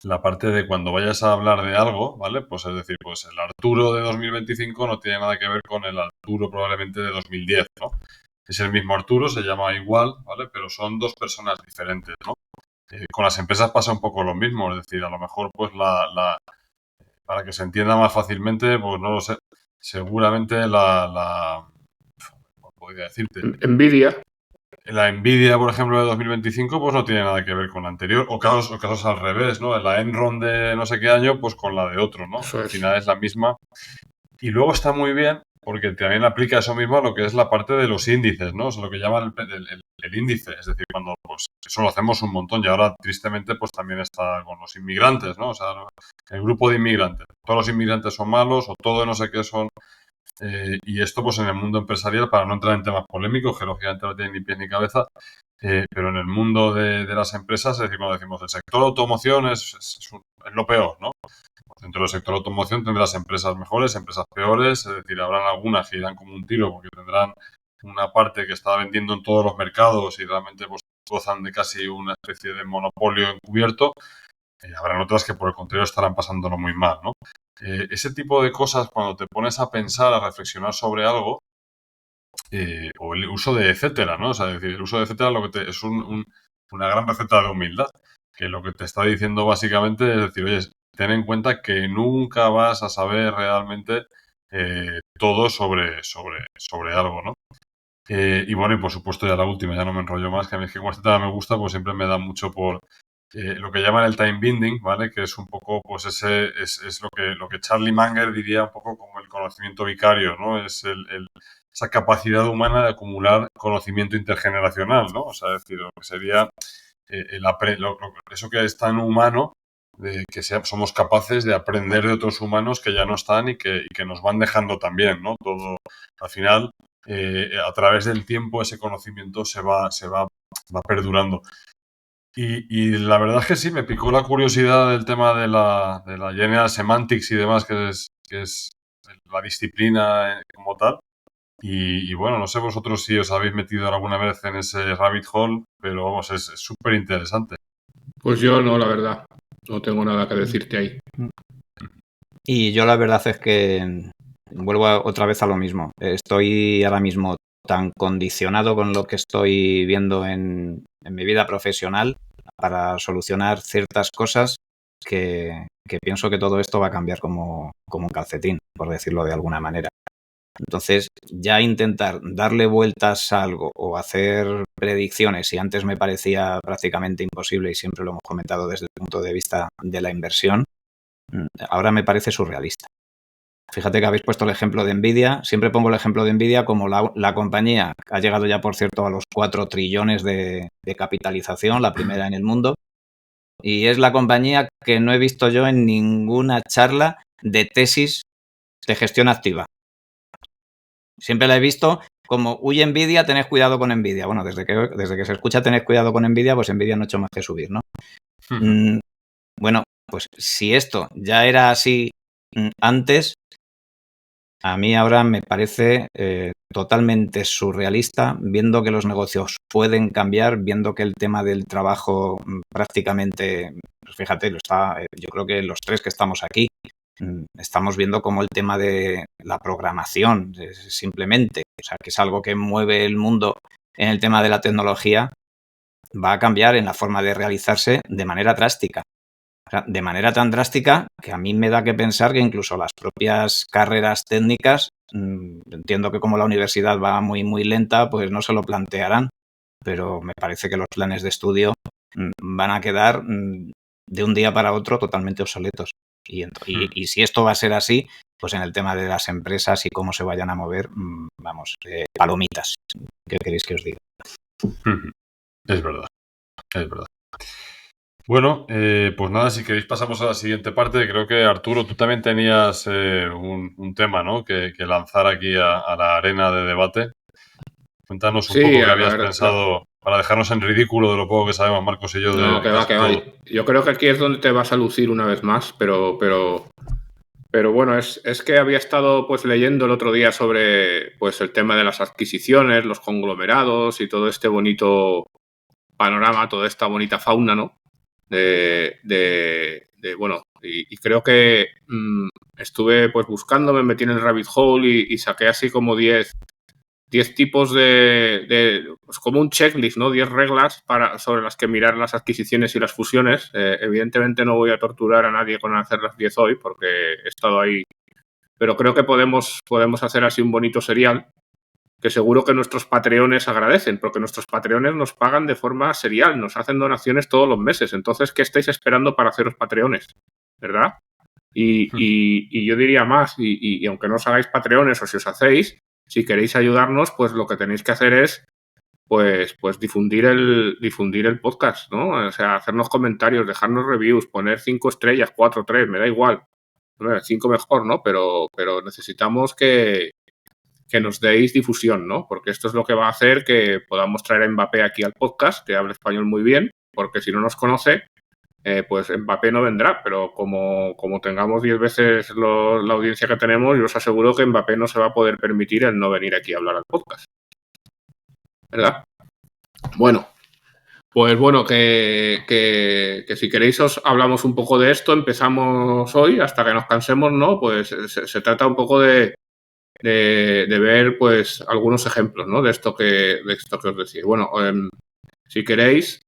S1: la parte de cuando vayas a hablar de algo, ¿vale? Pues es decir, pues el Arturo de 2025 no tiene nada que ver con el Arturo probablemente de 2010, ¿no? Es el mismo Arturo, se llama igual, ¿vale? Pero son dos personas diferentes, ¿no? Con las empresas pasa un poco lo mismo, es decir, a lo mejor pues para que se entienda más fácilmente, pues no lo sé, seguramente ¿cómo podría decirte?
S2: Nvidia.
S1: La Nvidia, por ejemplo, de 2025, pues no tiene nada que ver con la anterior, o casos al revés, ¿no? La Enron de no sé qué año, pues con la de otro, ¿no?
S2: Eso
S1: Al
S2: es.
S1: final es la misma. Y luego está muy bien, porque también aplica eso mismo a lo que es la parte de los índices, ¿no? O sea, lo que llaman el índice, es decir, cuando pues eso lo hacemos un montón y ahora tristemente pues también está con los inmigrantes, ¿no? O sea, el grupo de inmigrantes. Todos los inmigrantes son malos o todo no sé qué son. Y esto pues en el mundo empresarial, para no entrar en temas polémicos, que lógicamente no tienen ni pies ni cabeza, pero en el mundo de las empresas, es decir, cuando decimos el sector automoción es lo peor, ¿no? Dentro del sector automoción tendrás empresas mejores, empresas peores, es decir, habrán algunas que irán como un tiro porque tendrán una parte que está vendiendo en todos los mercados y realmente pues gozan de casi una especie de monopolio encubierto. Habrán otras que por el contrario estarán pasándolo muy mal, ¿no? Ese tipo de cosas, cuando te pones a pensar, a reflexionar sobre algo, o el uso de etcétera, ¿no? O sea, es decir, el uso de etcétera es una gran receta de humildad, que lo que te está diciendo básicamente es decir, oye, ten en cuenta que nunca vas a saber realmente todo sobre algo, ¿no? Y bueno, y por supuesto ya la última, ya no me enrollo más, que a mí es que como este tema me gusta, pues siempre me da mucho por lo que llaman el time binding, ¿vale? Que es un poco, pues es lo que Charlie Munger diría un poco como el conocimiento vicario, ¿no? Es esa capacidad humana de acumular conocimiento intergeneracional, ¿no? O sea, es decir, lo que sería eso que es tan humano, de que somos capaces de aprender de otros humanos que ya no están y que nos van dejando también, ¿no? Todo, al final, a través del tiempo ese conocimiento va perdurando. Y la verdad es que sí, me picó la curiosidad del tema de la General Semantics y demás, que es la disciplina como tal. Y bueno, no sé vosotros si os habéis metido alguna vez en ese rabbit hole, pero vamos, es súper interesante.
S2: Pues yo no, la verdad. No tengo nada que decirte ahí.
S3: Y yo la verdad es que vuelvo otra vez a lo mismo. Estoy ahora mismo tan condicionado con lo que estoy viendo en mi vida profesional para solucionar ciertas cosas que pienso que todo esto va a cambiar como un calcetín, por decirlo de alguna manera. Entonces, ya intentar darle vueltas a algo o hacer predicciones, si antes me parecía prácticamente imposible y siempre lo hemos comentado desde el punto de vista de la inversión, ahora me parece surrealista. Fíjate que habéis puesto el ejemplo de Nvidia. Siempre pongo el ejemplo de Nvidia como la compañía que ha llegado ya, por cierto, a los 4 trillones de capitalización, la primera en el mundo. Y es la compañía que no he visto yo en ninguna charla de tesis de gestión activa. Siempre la he visto como, huye Nvidia, tened cuidado con Nvidia. Bueno, desde que se escucha tened cuidado con Nvidia, pues Nvidia no ha hecho más que subir, ¿no? Bueno, pues si esto ya era así antes, a mí ahora me parece totalmente surrealista, viendo que los negocios pueden cambiar, viendo que el tema del trabajo prácticamente, pues fíjate, yo creo que los tres que estamos aquí, estamos viendo como el tema de la programación, simplemente, o sea, que es algo que mueve el mundo en el tema de la tecnología, va a cambiar en la forma de realizarse de manera drástica. O sea, de manera tan drástica que a mí me da que pensar que incluso las propias carreras técnicas, entiendo que como la universidad va muy, muy lenta, pues no se lo plantearán, pero me parece que los planes de estudio van a quedar de un día para otro totalmente obsoletos. Y si esto va a ser así, pues en el tema de las empresas y cómo se vayan a mover, vamos, palomitas. ¿Qué queréis que os diga?
S1: Es verdad, es verdad. Bueno, pues nada, si queréis pasamos a la siguiente parte. Creo que Arturo, tú también tenías un tema, ¿no? que lanzar aquí a la arena de debate. Cuéntanos un
S2: Sí,
S1: poco qué
S2: la
S1: habías
S2: verdad.
S1: pensado para dejarnos en ridículo de lo poco que sabemos Marcos y yo
S2: No,
S1: de
S2: que va,
S1: casi
S2: que va.
S1: todo.
S2: Yo creo que aquí es donde te vas a lucir una vez más, pero bueno, es que había estado pues leyendo el otro día sobre pues el tema de las adquisiciones, los conglomerados y todo este bonito panorama, toda esta bonita fauna, ¿no? Bueno, y creo que estuve pues buscando, me metí en el rabbit hole y saqué así como 10 tipos pues como un checklist, ¿no? 10 reglas sobre las que mirar las adquisiciones y las fusiones. Evidentemente no voy a torturar a nadie con hacer las 10 hoy porque he estado ahí, pero creo que podemos hacer así un bonito serial que seguro que nuestros patreones agradecen, porque nuestros patreones nos pagan de forma serial, nos hacen donaciones todos los meses. Entonces, ¿qué estáis esperando para haceros patreones? ¿Verdad? Y yo diría más, y aunque no os hagáis patreones o si os hacéis, si queréis ayudarnos, pues lo que tenéis que hacer es pues difundir el podcast, ¿no? O sea, hacernos comentarios, dejarnos reviews, poner 5 estrellas, 4, 3, me da igual. 5 mejor, ¿no? Pero necesitamos que nos deis difusión, ¿no? Porque esto es lo que va a hacer que podamos traer a Mbappé aquí al podcast, que habla español muy bien, porque si no nos conoce, pues Mbappé no vendrá, pero como tengamos 10 veces la audiencia que tenemos, yo os aseguro que Mbappé no se va a poder permitir el no venir aquí a hablar al podcast. ¿Verdad? Bueno, pues bueno, que si queréis os hablamos un poco de esto, empezamos hoy hasta que nos cansemos, ¿no? Pues se trata un poco de ver pues algunos ejemplos, ¿no? de esto que os decía. Bueno, si queréis,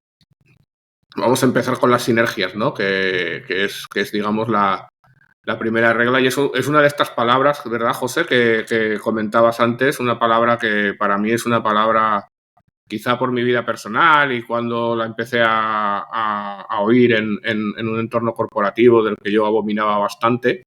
S2: vamos a empezar con las sinergias, ¿no? que es digamos la primera regla, y eso es una de estas palabras, ¿verdad, José? Que comentabas antes, una palabra que para mí es una palabra, quizá por mi vida personal y cuando la empecé a oír en un entorno corporativo del que yo abominaba bastante,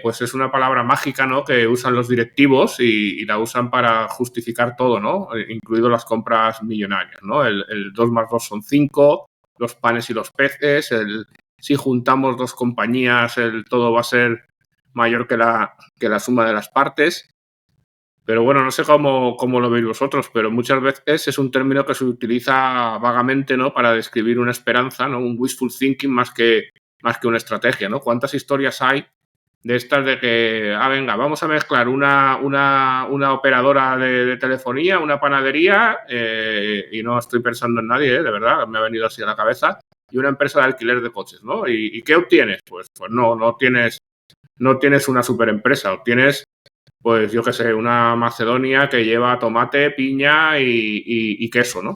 S2: pues es una palabra mágica, ¿no? Que usan los directivos y la usan para justificar todo, ¿no? Incluido las compras millonarias, ¿no? El 2 más 2 son 5, los panes y los peces, si juntamos dos compañías, todo va a ser mayor que la suma de las partes. Pero bueno, no sé cómo lo veis vosotros, pero muchas veces es un término que se utiliza vagamente, ¿no? Para describir una esperanza, ¿no? Un wishful thinking más que una estrategia, ¿no? ¿Cuántas historias hay de estas de que, venga, vamos a mezclar una operadora de telefonía, una panadería, y no estoy pensando en nadie, de verdad, me ha venido así a la cabeza, y una empresa de alquiler de coches, ¿no? ¿Y qué obtienes? Pues no tienes una superempresa, obtienes, pues yo qué sé, una Macedonia que lleva tomate, piña y queso, ¿no?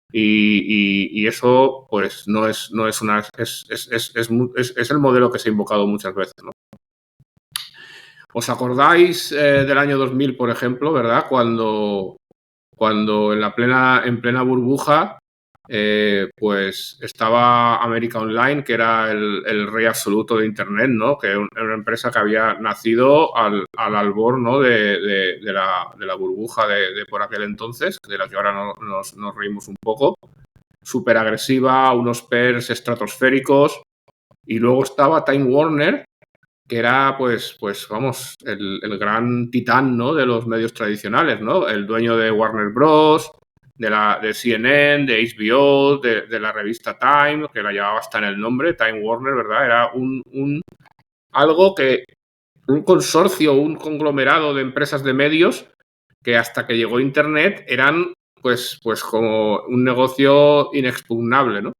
S2: Y eso, pues no es una, es el modelo que se ha invocado muchas veces, ¿no? ¿Os acordáis del año 2000, por ejemplo, verdad? Cuando en plena burbuja, pues estaba América Online, que era el rey absoluto de Internet, ¿no? Que era una empresa que había nacido al albor, ¿no? de la burbuja de por aquel entonces, de la que ahora nos reímos un poco. Súper agresiva, unos PERs estratosféricos. Y luego estaba Time Warner, que era, pues vamos, el gran titán, ¿no? De los medios tradicionales, ¿no? El dueño de Warner Bros., de CNN, de HBO, de la revista Time, que la llevaba hasta en el nombre, Time Warner, ¿verdad? Era algo que un consorcio, un conglomerado de empresas de medios que hasta que llegó Internet eran pues como un negocio inexpugnable, ¿no?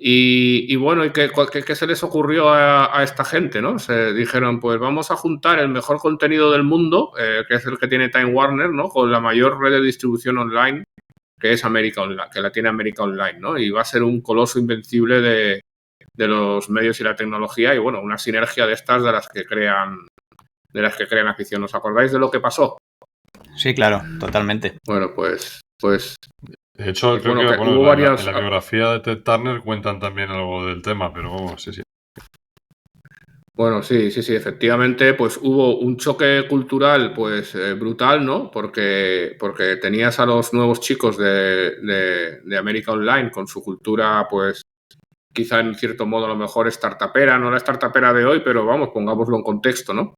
S2: Y bueno, ¿y qué se les ocurrió a esta gente, ¿no? Se dijeron, pues vamos a juntar el mejor contenido del mundo, que es el que tiene Time Warner, ¿no? Con la mayor red de distribución online, que es América Online, que la tiene América Online, ¿no? Y va a ser un coloso invencible de los medios y la tecnología y, bueno, una sinergia de estas de las que crean afición. ¿Os acordáis de lo que pasó?
S3: Sí, claro, totalmente.
S2: Bueno, pues
S1: De hecho, creo
S2: bueno,
S1: que
S2: hubo varias...
S1: en la biografía de Ted Turner cuentan también algo del tema, pero vamos, sí.
S2: Bueno, sí, efectivamente, pues hubo un choque cultural pues brutal, ¿no? Porque tenías a los nuevos chicos de América Online con su cultura, pues quizá en cierto modo a lo mejor startupera, no la startupera de hoy, pero vamos, pongámoslo en contexto, ¿no?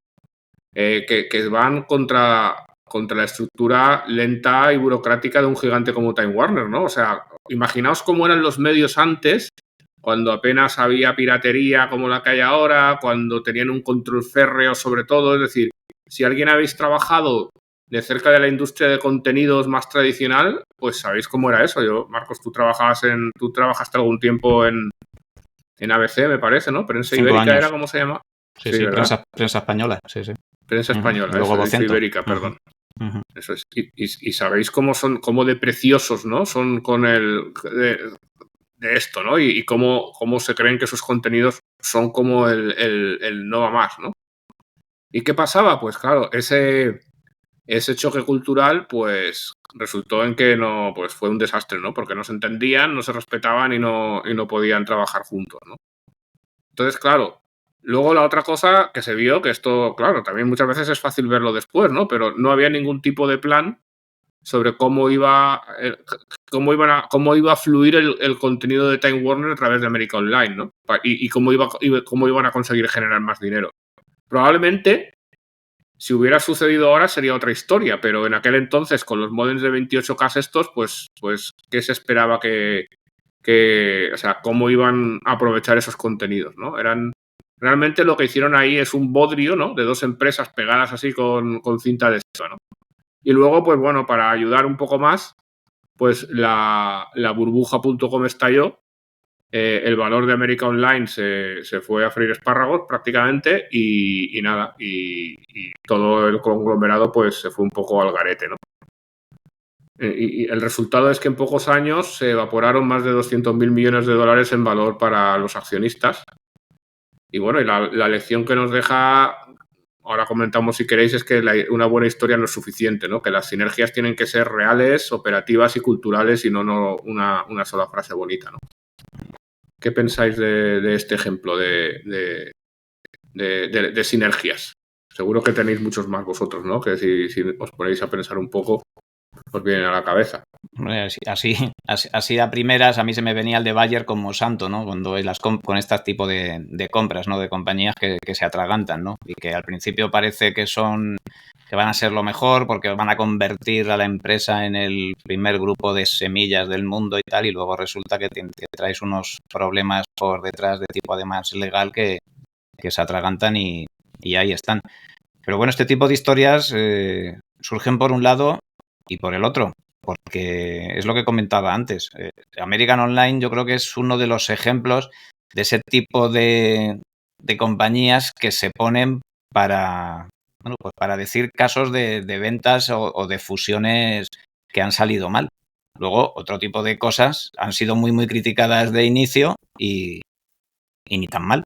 S2: Que van contra la estructura lenta y burocrática de un gigante como Time Warner, ¿no? O sea, imaginaos cómo eran los medios antes, cuando apenas había piratería como la que hay ahora, cuando tenían un control férreo sobre todo. Es decir, si alguien habéis trabajado de cerca de la industria de contenidos más tradicional, pues sabéis cómo era eso. Marcos, tú trabajaste algún tiempo en ABC, me parece, ¿no? Prensa
S3: 5
S2: Ibérica
S3: años.
S2: era como se llama.
S3: Sí,
S2: ¿verdad?
S3: prensa española, sí.
S2: Prensa española,
S3: Luego
S2: eso,
S3: Vocento.
S2: Ibérica, perdón. Eso es. Y sabéis cómo son, cómo de preciosos, ¿no? Son con de esto, ¿no? Y cómo se creen que sus contenidos son como el no va más, ¿no? ¿Y qué pasaba? Pues claro, ese choque cultural, pues resultó en que no, pues fue un desastre, ¿no? Porque no se entendían, no se respetaban y no podían trabajar juntos, ¿no? Entonces, claro, luego la otra cosa que se vio, que esto, claro, también muchas veces es fácil verlo después, ¿no? Pero no había ningún tipo de plan sobre cómo iba a fluir el contenido de Time Warner a través de América Online, ¿no? Y cómo iban a conseguir generar más dinero. Probablemente, si hubiera sucedido ahora, sería otra historia, pero en aquel entonces, con los modems de 28K estos, pues ¿qué se esperaba o sea, cómo iban a aprovechar esos contenidos, ¿no? Realmente lo que hicieron ahí es un bodrio, ¿no? De dos empresas pegadas así con cinta de eso, ¿no? Y luego, pues bueno, para ayudar un poco más, pues la burbuja.com estalló, el valor de América Online se fue a freír espárragos prácticamente y nada, y todo el conglomerado pues se fue un poco al garete, ¿no? Y el resultado es que en pocos años se evaporaron más de 200.000 millones de dólares en valor para los accionistas. Y bueno, y la lección que nos deja, ahora comentamos si queréis, es que una buena historia no es suficiente, ¿no? Que las sinergias tienen que ser reales, operativas y culturales y no una sola frase bonita, ¿no? ¿Qué pensáis de este ejemplo de sinergias? Seguro que tenéis muchos más vosotros, ¿no? Que si os ponéis a pensar un poco, os vienen a la cabeza.
S3: Así a primeras, a mí se me venía el de Bayer como santo, ¿no? Cuando con este tipo de compras, ¿no? De compañías que se atragantan, ¿no? Y que al principio parece que van a ser lo mejor porque van a convertir a la empresa en el primer grupo de semillas del mundo y tal, y luego resulta que te traes unos problemas por detrás de tipo además legal que se atragantan y ahí están. Pero bueno, este tipo de historias surgen por un lado y por el otro, porque es lo que comentaba antes. American Online yo creo que es uno de los ejemplos de ese tipo de compañías que se ponen para decir casos de ventas o de fusiones que han salido mal. Luego, otro tipo de cosas han sido muy, muy criticadas de inicio y ni tan mal.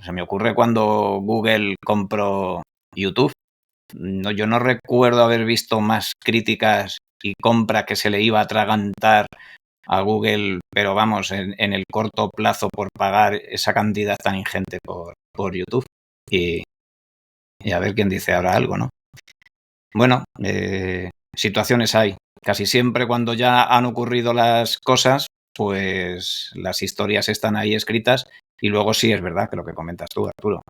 S3: Se me ocurre cuando Google compró YouTube. Yo no recuerdo haber visto más críticas y compra que se le iba a atragantar a Google, pero vamos, en el corto plazo por pagar esa cantidad tan ingente por YouTube. Y a ver quién dice ahora algo, ¿no? Bueno, situaciones hay. Casi siempre cuando ya han ocurrido las cosas, pues las historias están ahí escritas y luego sí es verdad que lo que comentas tú, Arturo.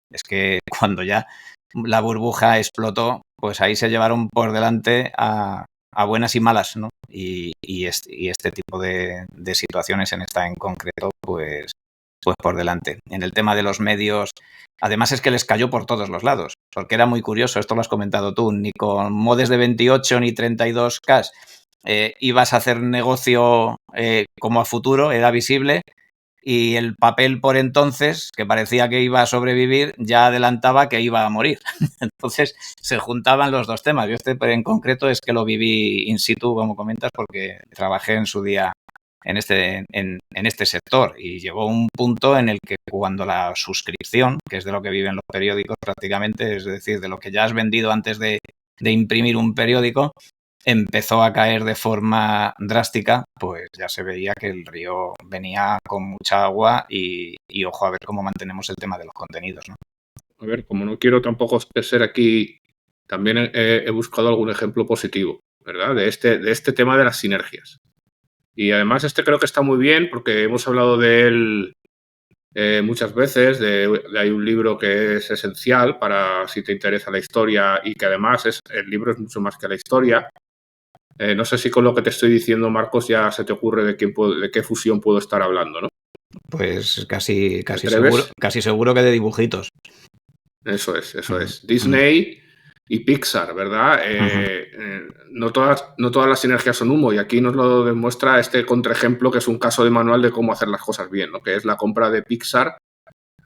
S3: Es que cuando ya la burbuja explotó, pues ahí se llevaron por delante a buenas y malas, ¿no? Y este tipo de situaciones en esta en concreto, pues pues por delante. En el tema de los medios, además es que les cayó por todos los lados, porque era muy curioso, esto lo has comentado tú, ni con modes de 28 ni 32K ibas a hacer negocio como a futuro, era visible, y el papel por entonces, que parecía que iba a sobrevivir, ya adelantaba que iba a morir. Entonces se juntaban los dos temas. Yo en concreto es que lo viví in situ, como comentas, porque trabajé en su día en este sector, y llegó un punto en el que cuando la suscripción, que es de lo que viven los periódicos prácticamente, es decir, de lo que ya has vendido antes de imprimir un periódico, empezó a caer de forma drástica, pues ya se veía que el río venía con mucha agua y ojo a ver cómo mantenemos el tema de los contenidos, ¿no?
S2: A ver, como no quiero tampoco ser aquí, también he buscado algún ejemplo positivo, ¿verdad? De este tema de las sinergias. Y además creo que está muy bien porque hemos hablado de él muchas veces. Hay un libro que es esencial para si te interesa la historia y que además el libro es mucho más que la historia. No sé si con lo que te estoy diciendo, Marcos, ya se te ocurre de qué fusión puedo estar hablando, ¿no?
S3: Pues casi seguro que de dibujitos.
S2: Eso es. Disney y Pixar, ¿verdad? No todas las sinergias son humo, y aquí nos lo demuestra este contraejemplo, que es un caso de manual de cómo hacer las cosas bien, ¿no? Que es la compra de Pixar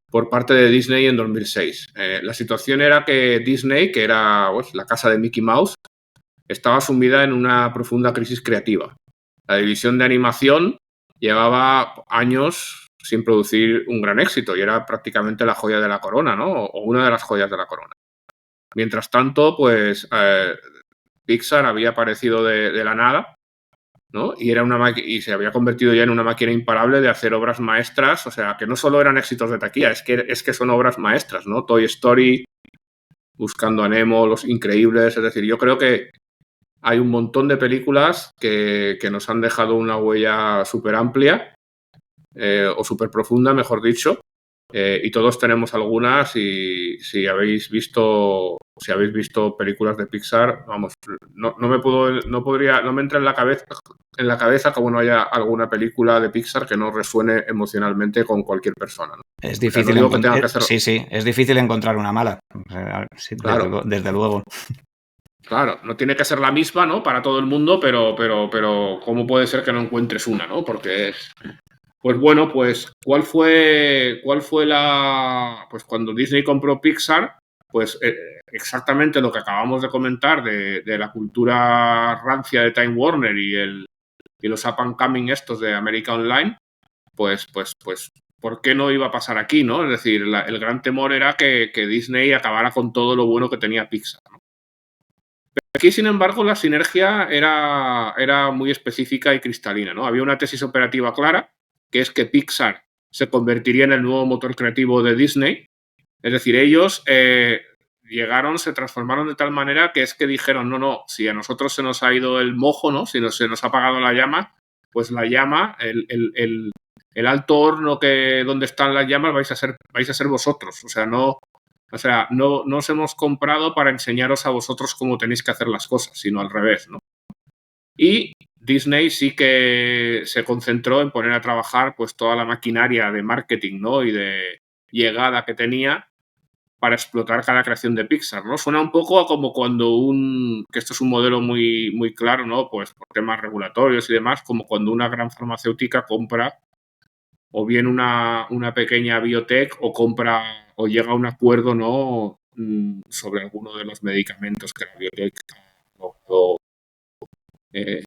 S2: por parte de Disney en 2006. La situación era que Disney, que era la casa de Mickey Mouse, estaba sumida en una profunda crisis creativa. La división de animación llevaba años sin producir un gran éxito y era prácticamente la joya de la corona, ¿no? O una de las joyas de la corona. Mientras tanto, pues Pixar había aparecido de la nada, ¿no? Y se había convertido ya en una máquina imparable de hacer obras maestras, o sea, que no solo eran éxitos de taquilla, es que son obras maestras, ¿no? Toy Story, Buscando a Nemo, Los Increíbles, es decir, yo creo que hay un montón de películas que nos han dejado una huella súper amplia, o súper profunda, mejor dicho, y todos tenemos algunas, y si habéis visto películas de Pixar, vamos, no me entra en la cabeza como no haya alguna película de Pixar que no resuene emocionalmente con cualquier persona, ¿no?
S3: Es difícil, o sea, es difícil encontrar una mala, sí, claro. Desde luego.
S2: Claro, no tiene que ser la misma, ¿no? Para todo el mundo, pero ¿cómo puede ser que no encuentres una, ¿no? Porque pues bueno, pues ¿cuál fue pues cuando Disney compró Pixar? Pues exactamente lo que acabamos de comentar de la cultura rancia de Time Warner y los up and coming estos de América Online, pues ¿por qué no iba a pasar aquí, no? Es decir, el gran temor era que Disney acabara con todo lo bueno que tenía Pixar, ¿no? Aquí, sin embargo, la sinergia era muy específica y cristalina, ¿no? Había una tesis operativa clara, que es que Pixar se convertiría en el nuevo motor creativo de Disney. Es decir, ellos se transformaron de tal manera que es que dijeron, no, si a nosotros se nos ha ido el mojo, ¿no? Si se nos ha apagado la llama, pues la llama, el alto horno donde están las llamas vais a ser vosotros. O sea, no os hemos comprado para enseñaros a vosotros cómo tenéis que hacer las cosas, sino al revés, ¿no? Y Disney sí que se concentró en poner a trabajar pues toda la maquinaria de marketing, ¿no? Y de llegada que tenía para explotar cada creación de Pixar, ¿no? Suena un poco como cuando que esto es un modelo muy, muy claro, ¿no? Pues por temas regulatorios y demás, como cuando una gran farmacéutica compra o bien una pequeña biotech o compra o llega a un acuerdo, ¿no? Sobre alguno de los medicamentos que la biotech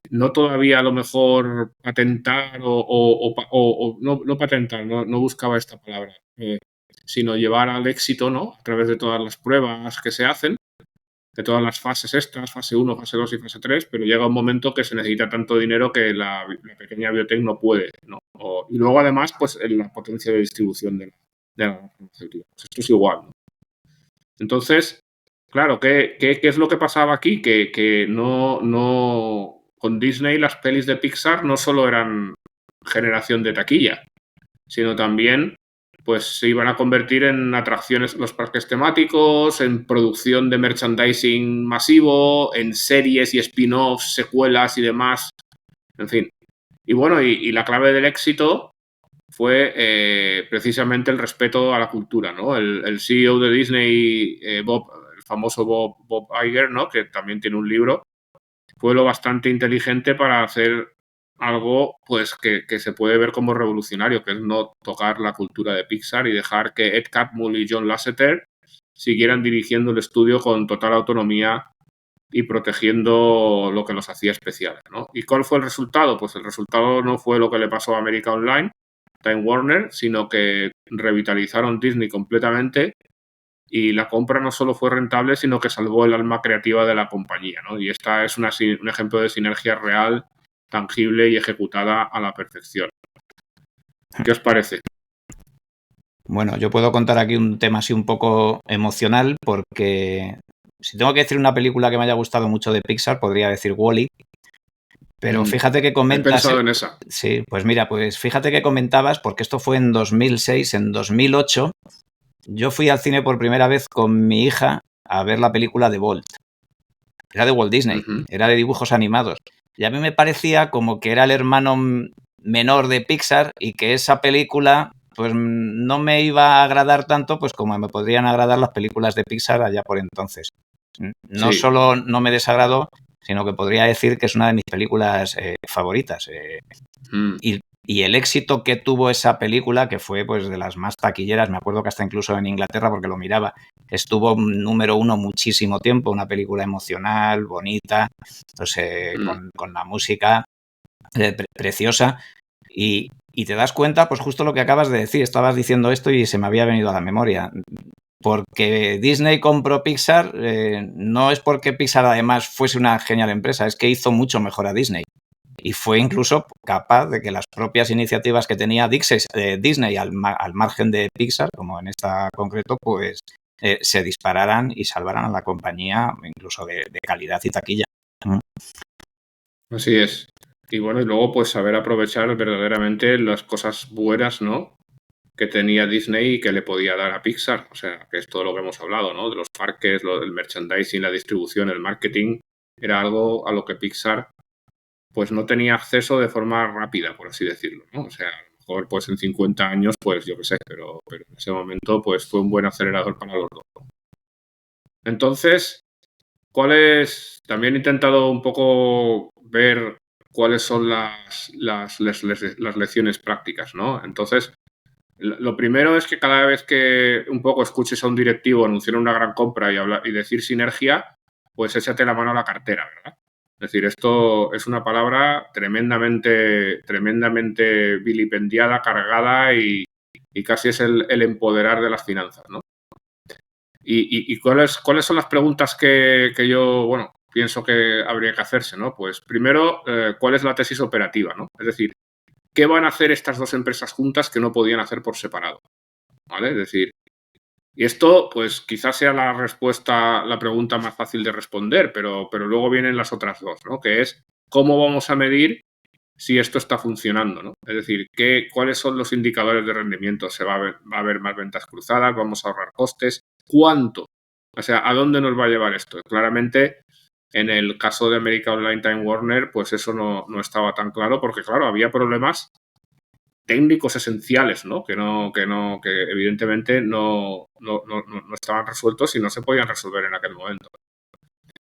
S2: no todavía a lo mejor patentar o no patentar, no buscaba esta palabra, sino llevar al éxito, ¿no? A través de todas las pruebas que se hacen, de todas las fases estas, fase 1, fase 2 y fase 3, pero llega un momento que se necesita tanto dinero que la pequeña biotech no puede, ¿no? Y luego, además, pues la potencia de distribución de la farmacéutica. Pues esto es igual, ¿no? Entonces, claro, ¿qué es lo que pasaba aquí? Que no con Disney las pelis de Pixar no solo eran generación de taquilla, sino también pues se iban a convertir en atracciones los parques temáticos, en producción de merchandising masivo, en series y spin-offs, secuelas y demás, en fin. Y bueno, y la clave del éxito fue precisamente el respeto a la cultura, ¿no? El CEO de Disney, el famoso Bob Iger, ¿no? Que también tiene un libro, fue lo bastante inteligente para hacer algo pues que se puede ver como revolucionario, que es no tocar la cultura de Pixar y dejar que Ed Catmull y John Lasseter siguieran dirigiendo el estudio con total autonomía y protegiendo lo que los hacía especiales, ¿no? ¿Y cuál fue el resultado? Pues el resultado no fue lo que le pasó a América Online, Time Warner, sino que revitalizaron Disney completamente y la compra no solo fue rentable, sino que salvó el alma creativa de la compañía, ¿no? Y esta es un ejemplo de sinergia real, tangible y ejecutada a la perfección. ¿Qué os parece?
S3: Bueno, yo puedo contar aquí un tema así un poco emocional porque si tengo que decir una película que me haya gustado mucho de Pixar, podría decir Wall-E. Pero fíjate que comentas...
S2: He pensado en esa.
S3: Sí, pues mira, pues fíjate que comentabas, porque esto fue en 2006, en 2008, yo fui al cine por primera vez con mi hija a ver la película de Walt. Era de Walt Disney, era de dibujos animados. Y a mí me parecía como que era el hermano menor de Pixar y que esa película pues no me iba a agradar tanto pues como me podrían agradar las películas de Pixar allá por entonces. No solo no me desagradó, sino que podría decir que es una de mis películas favoritas. Y el éxito que tuvo esa película, que fue pues de las más taquilleras, me acuerdo que hasta incluso en Inglaterra, porque lo miraba, estuvo número 1 muchísimo tiempo, una película emocional, bonita, pues, con la música preciosa. Y te das cuenta, pues justo lo que acabas de decir, estabas diciendo esto y se me había venido a la memoria. Porque Disney compró Pixar, no es porque Pixar además fuese una genial empresa, es que hizo mucho mejor a Disney. Y fue incluso capaz de que las propias iniciativas que tenía Disney al margen de Pixar, como en esta concreto, pues se dispararan y salvaran a la compañía incluso de calidad y taquilla.
S2: Así es. Y bueno, y luego pues saber aprovechar verdaderamente las cosas buenas, ¿no?, que tenía Disney y que le podía dar a Pixar. O sea, que es todo lo que hemos hablado, ¿no? De los parques, el merchandising, la distribución, el marketing. Era algo a lo que Pixar pues no tenía acceso de forma rápida, por así decirlo, ¿no? O sea, a lo mejor pues en 50 años, pues yo qué sé, pero en ese momento pues fue un buen acelerador para los dos. Entonces, también he intentado un poco ver cuáles son las lecciones prácticas, ¿no? Entonces, lo primero es que cada vez que un poco escuches a un directivo anunciar una gran compra y decir sinergia, pues échate la mano a la cartera, ¿verdad? Es decir, esto es una palabra tremendamente vilipendiada, cargada y casi es el empoderar de las finanzas, ¿no? ¿Y cuáles son las preguntas que yo, bueno, pienso que habría que hacerse, ¿no? Pues primero, ¿cuál es la tesis operativa, ¿no? Es decir, ¿qué van a hacer estas dos empresas juntas que no podían hacer por separado? ¿Vale? Es decir, y esto, pues quizás sea la pregunta más fácil de responder, pero luego vienen las otras dos, ¿no? Que es, ¿cómo vamos a medir si esto está funcionando, ¿no? Es decir, ¿cuáles son los indicadores de rendimiento? ¿Va a haber más ventas cruzadas? ¿Vamos a ahorrar costes? ¿Cuánto? O sea, ¿a dónde nos va a llevar esto? Claramente, en el caso de America Online Time Warner, pues eso no estaba tan claro porque, claro, había problemas técnicos esenciales, ¿no? Que evidentemente no estaban resueltos y no se podían resolver en aquel momento.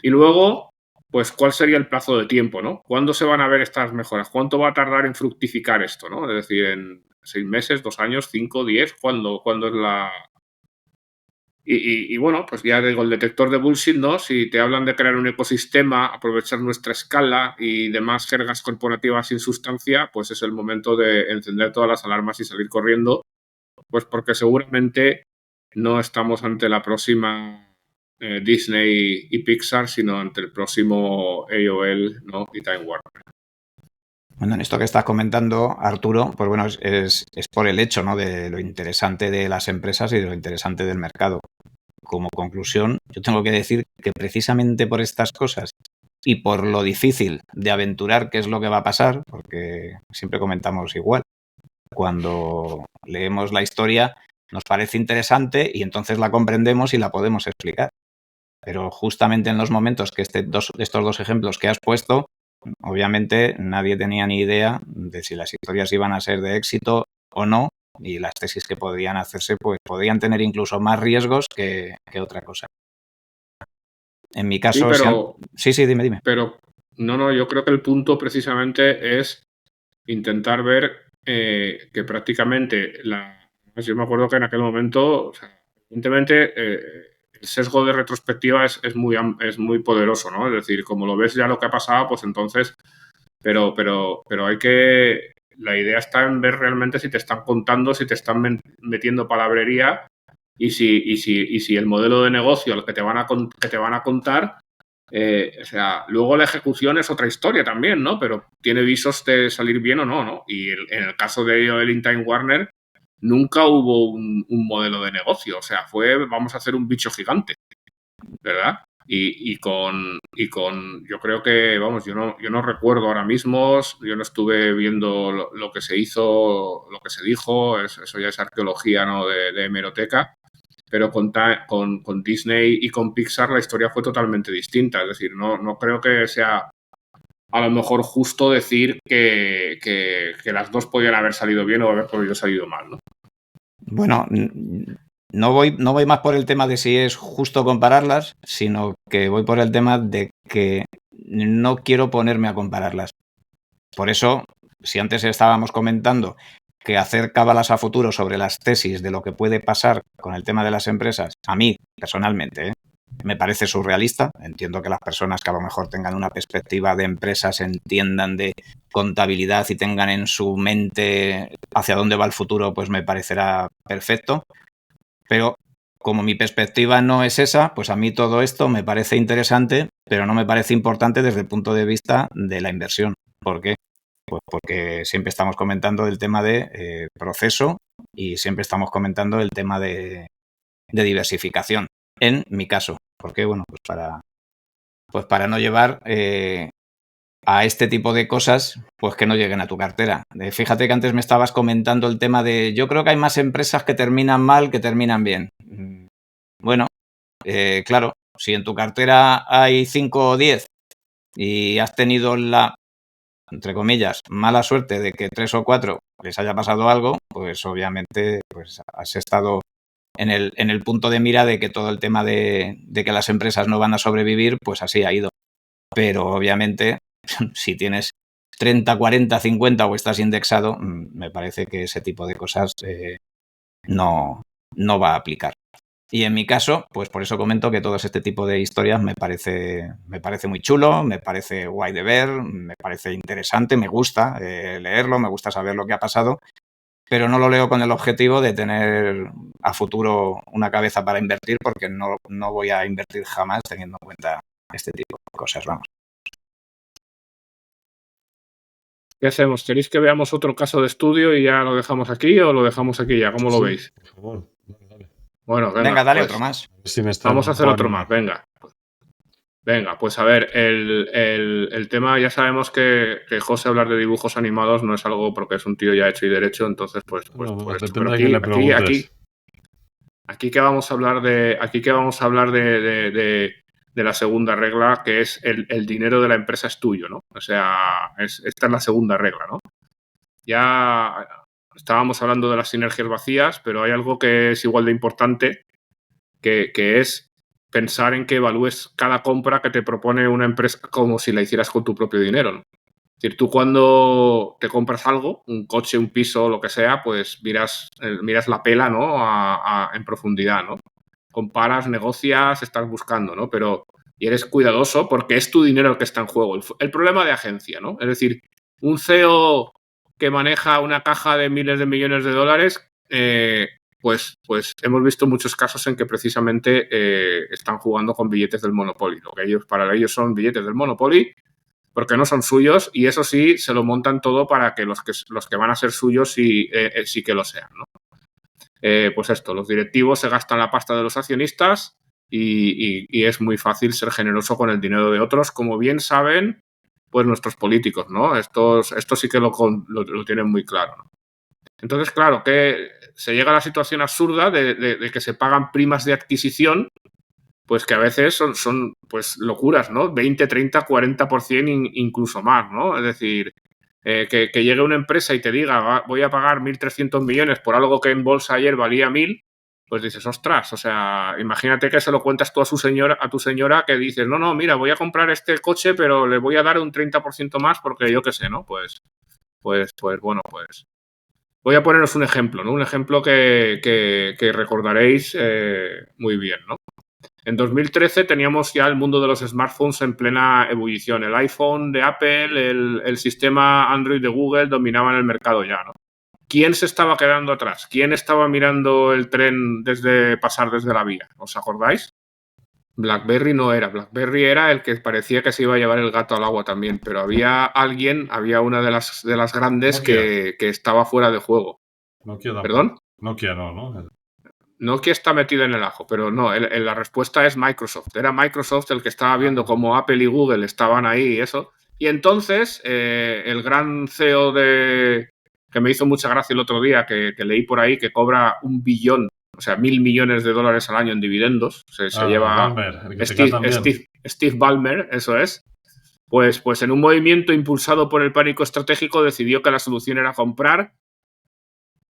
S2: Y luego, pues, ¿cuál sería el plazo de tiempo, ¿no? ¿Cuándo se van a ver estas mejoras? ¿Cuánto va a tardar en fructificar esto, ¿no? Es decir, en 6 meses, 2 años, 5, 10, ¿cuándo es la...? Y bueno, pues ya digo, el detector de bullshit, ¿no? Si te hablan de crear un ecosistema, aprovechar nuestra escala y demás jergas corporativas sin sustancia, pues es el momento de encender todas las alarmas y salir corriendo, pues porque seguramente no estamos ante la próxima Disney y Pixar, sino ante el próximo AOL, ¿no?, y Time Warner.
S3: Bueno, en esto que estás comentando, Arturo, pues bueno, es por el hecho, ¿no?, de lo interesante de las empresas y de lo interesante del mercado. Como conclusión, yo tengo que decir que precisamente por estas cosas y por lo difícil de aventurar qué es lo que va a pasar, porque siempre comentamos igual, cuando leemos la historia nos parece interesante y entonces la comprendemos y la podemos explicar. Pero justamente en los momentos que estos dos ejemplos que has puesto, obviamente nadie tenía ni idea de si las historias iban a ser de éxito o no, y las tesis que podrían hacerse pues podrían tener incluso más riesgos que otra cosa. En mi caso...
S2: Sí, pero...
S3: Sí, dime.
S2: Pero no, yo creo que el punto precisamente es intentar ver que prácticamente yo me acuerdo que en aquel momento, o sea, evidentemente, el sesgo de retrospectiva es muy poderoso, ¿no? Es decir, como lo ves ya lo que ha pasado, pues entonces, pero hay que, la idea está en ver realmente si te están contando, si te están metiendo palabrería y si el modelo de negocio al que te van a contar, o sea, luego la ejecución es otra historia también, ¿no? Pero tiene visos de salir bien o no, ¿no? Y en el caso de Joel Time Warner, nunca hubo un modelo de negocio. O sea, vamos a hacer un bicho gigante, ¿verdad? Y con, yo creo que, vamos, yo no recuerdo ahora mismo, yo no estuve viendo lo que se hizo, lo que se dijo, eso ya es arqueología, ¿no? De hemeroteca. Pero con Disney y con Pixar la historia fue totalmente distinta. Es decir, no creo que sea a lo mejor justo decir que las dos podían haber salido bien o haber podido salir mal, ¿no?
S3: Bueno, no voy más por el tema de si es justo compararlas, sino que voy por el tema de que no quiero ponerme a compararlas. Por eso, si antes estábamos comentando que hacer cábalas a futuro sobre las tesis de lo que puede pasar con el tema de las empresas, a mí, personalmente, me parece surrealista. Entiendo que las personas que a lo mejor tengan una perspectiva de empresas entiendan de contabilidad y tengan en su mente hacia dónde va el futuro, pues me parecerá perfecto. Pero como mi perspectiva no es esa, pues a mí todo esto me parece interesante, pero no me parece importante desde el punto de vista de la inversión. ¿Por qué? Pues porque siempre estamos comentando el tema de proceso y siempre estamos comentando el tema de diversificación. En mi caso, porque bueno, pues para no llevar a este tipo de cosas, pues que no lleguen a tu cartera. Fíjate que antes me estabas comentando el tema de, yo creo que hay más empresas que terminan mal que terminan bien. Bueno, claro, si en tu cartera hay 5 o 10 y has tenido la, entre comillas, mala suerte de que 3 o 4 les haya pasado algo, pues obviamente pues has estado en el punto de mira de que todo el tema de que las empresas no van a sobrevivir, pues así ha ido. Pero obviamente, si tienes 30, 40, 50 o estás indexado, me parece que ese tipo de cosas no va a aplicar. Y en mi caso, pues por eso comento que todo este tipo de historias me parece muy chulo, me parece guay de ver, me parece interesante, me gusta leerlo, me gusta saber lo que ha pasado, pero no lo leo con el objetivo de tener a futuro una cabeza para invertir, porque no voy a invertir jamás teniendo en cuenta este tipo de cosas, vamos.
S2: ¿Qué hacemos? ¿Queréis que veamos otro caso de estudio y ya lo dejamos aquí o lo dejamos aquí ya? ¿Cómo lo veis?
S1: Por favor, dale.
S2: Bueno,
S3: venga, dale
S2: pues,
S3: otro más.
S2: Vamos a hacer otro más, venga. Venga, pues a ver, el tema, ya sabemos que José hablar de dibujos animados no es algo porque es un tío ya hecho y derecho, entonces pues por esto. Pero aquí que vamos a hablar de la segunda regla, que es el dinero de la empresa es tuyo, ¿no? O sea, esta es la segunda regla, ¿no? Ya estábamos hablando de las sinergias vacías, pero hay algo que es igual de importante, que es pensar en que evalúes cada compra que te propone una empresa como si la hicieras con tu propio dinero, ¿no? Es decir, tú cuando te compras algo, un coche, un piso, lo que sea, pues miras la pela, ¿no? En profundidad, ¿no? Comparas, negocias, estás buscando, ¿no? Y eres cuidadoso porque es tu dinero el que está en juego. El problema de agencia, ¿no? Es decir, un CEO que maneja una caja de miles de millones de dólares, pues hemos visto muchos casos en que precisamente están jugando con billetes del Monopoly. Lo que para ellos son billetes del Monopoly porque no son suyos, y eso sí, se lo montan todo para que los que van a ser suyos sí que lo sean, ¿no? Pues esto, los directivos se gastan la pasta de los accionistas y es muy fácil ser generoso con el dinero de otros, como bien saben pues nuestros políticos, ¿no? Estos sí que lo tienen muy claro, ¿no? Entonces, claro, que se llega a la situación absurda de que se pagan primas de adquisición, pues que a veces son pues locuras, ¿no? 20, 30, 40%, incluso más, ¿no? Es decir, que llegue una empresa y te diga voy a pagar 1.300 millones por algo que en bolsa ayer valía 1.000, pues dices, ostras, o sea, imagínate que se lo cuentas tú a tu señora que dices, no, mira, voy a comprar este coche, pero le voy a dar un 30% más porque yo qué sé, ¿no? Pues bueno, pues voy a poneros un ejemplo, ¿no? Un ejemplo que recordaréis muy bien, ¿no? En 2013 teníamos ya el mundo de los smartphones en plena ebullición. El iPhone de Apple, el sistema Android de Google dominaban el mercado ya, ¿no? ¿Quién se estaba quedando atrás? ¿Quién estaba mirando el tren pasar desde la vía? ¿Os acordáis? BlackBerry no era. BlackBerry era el que parecía que se iba a llevar el gato al agua también, pero había una de las grandes que estaba fuera de juego.
S1: Nokia tampoco.
S2: ¿Perdón?
S1: Nokia no.
S2: Nokia está metido en el ajo, pero no, la respuesta es Microsoft. Era Microsoft el que estaba viendo cómo Apple y Google estaban ahí y eso. Y entonces, el gran CEO que me hizo mucha gracia el otro día, que leí por ahí, que cobra 1 billón, o sea, 1.000 millones de dólares al año en dividendos. Se lleva
S1: Ballmer, el que
S2: Steve Ballmer, eso es. Pues en un movimiento impulsado por el pánico estratégico decidió que la solución era comprar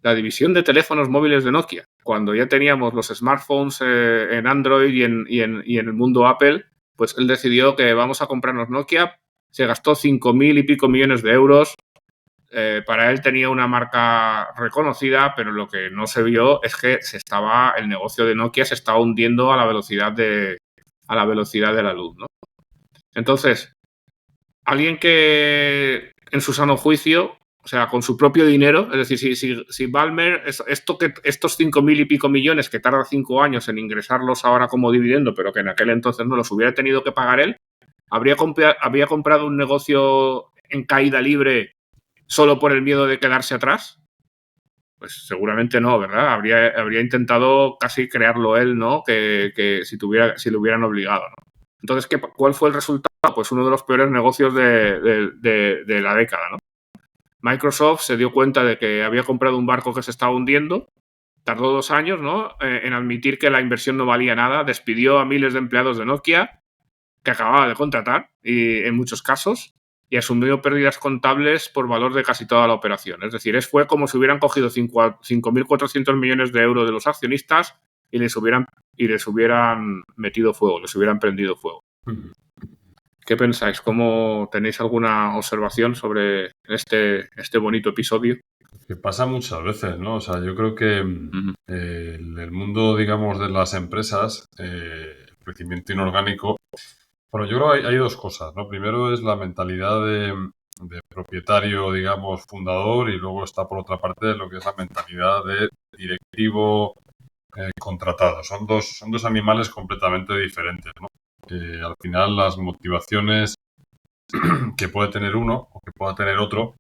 S2: la división de teléfonos móviles de Nokia. Cuando ya teníamos los smartphones en Android y en el mundo Apple, pues él decidió que vamos a comprarnos Nokia. Se gastó 5.000 y pico millones de euros. Para él tenía una marca reconocida, pero lo que no se vio es que el negocio de Nokia se estaba hundiendo a la velocidad de la luz, ¿no? Entonces, alguien que en su sano juicio, o sea, con su propio dinero, es decir, si Ballmer, estos 5.000 y pico millones que tarda 5 años en ingresarlos ahora como dividendo, pero que en aquel entonces no los hubiera tenido que pagar él, habría comprado un negocio en caída libre solo por el miedo de quedarse atrás. Pues seguramente no, ¿verdad? Habría intentado casi crearlo él, ¿no? Que si lo hubieran obligado, ¿no? Entonces, ¿cuál fue el resultado? Pues uno de los peores negocios de la década, ¿no? Microsoft se dio cuenta de que había comprado un barco que se estaba hundiendo, tardó 2 años, ¿no?, en admitir que la inversión no valía nada, despidió a miles de empleados de Nokia que acababa de contratar, y en muchos casos, y asumió pérdidas contables por valor de casi toda la operación. Es decir, fue como si hubieran cogido 5.400 millones de euros de los accionistas y les hubieran metido fuego, les hubieran prendido fuego. ¿Qué pensáis? ¿Cómo tenéis alguna observación sobre este bonito episodio?
S1: Que pasa muchas veces, ¿no? O sea, yo creo que el mundo, digamos, de las empresas, el crecimiento inorgánico. Bueno, yo creo que hay dos cosas, ¿no? Primero es la mentalidad de propietario, digamos, fundador, y luego está por otra parte lo que es la mentalidad de directivo contratado. Son dos animales completamente diferentes, ¿no? Al final las motivaciones que puede tener uno o que pueda tener otro,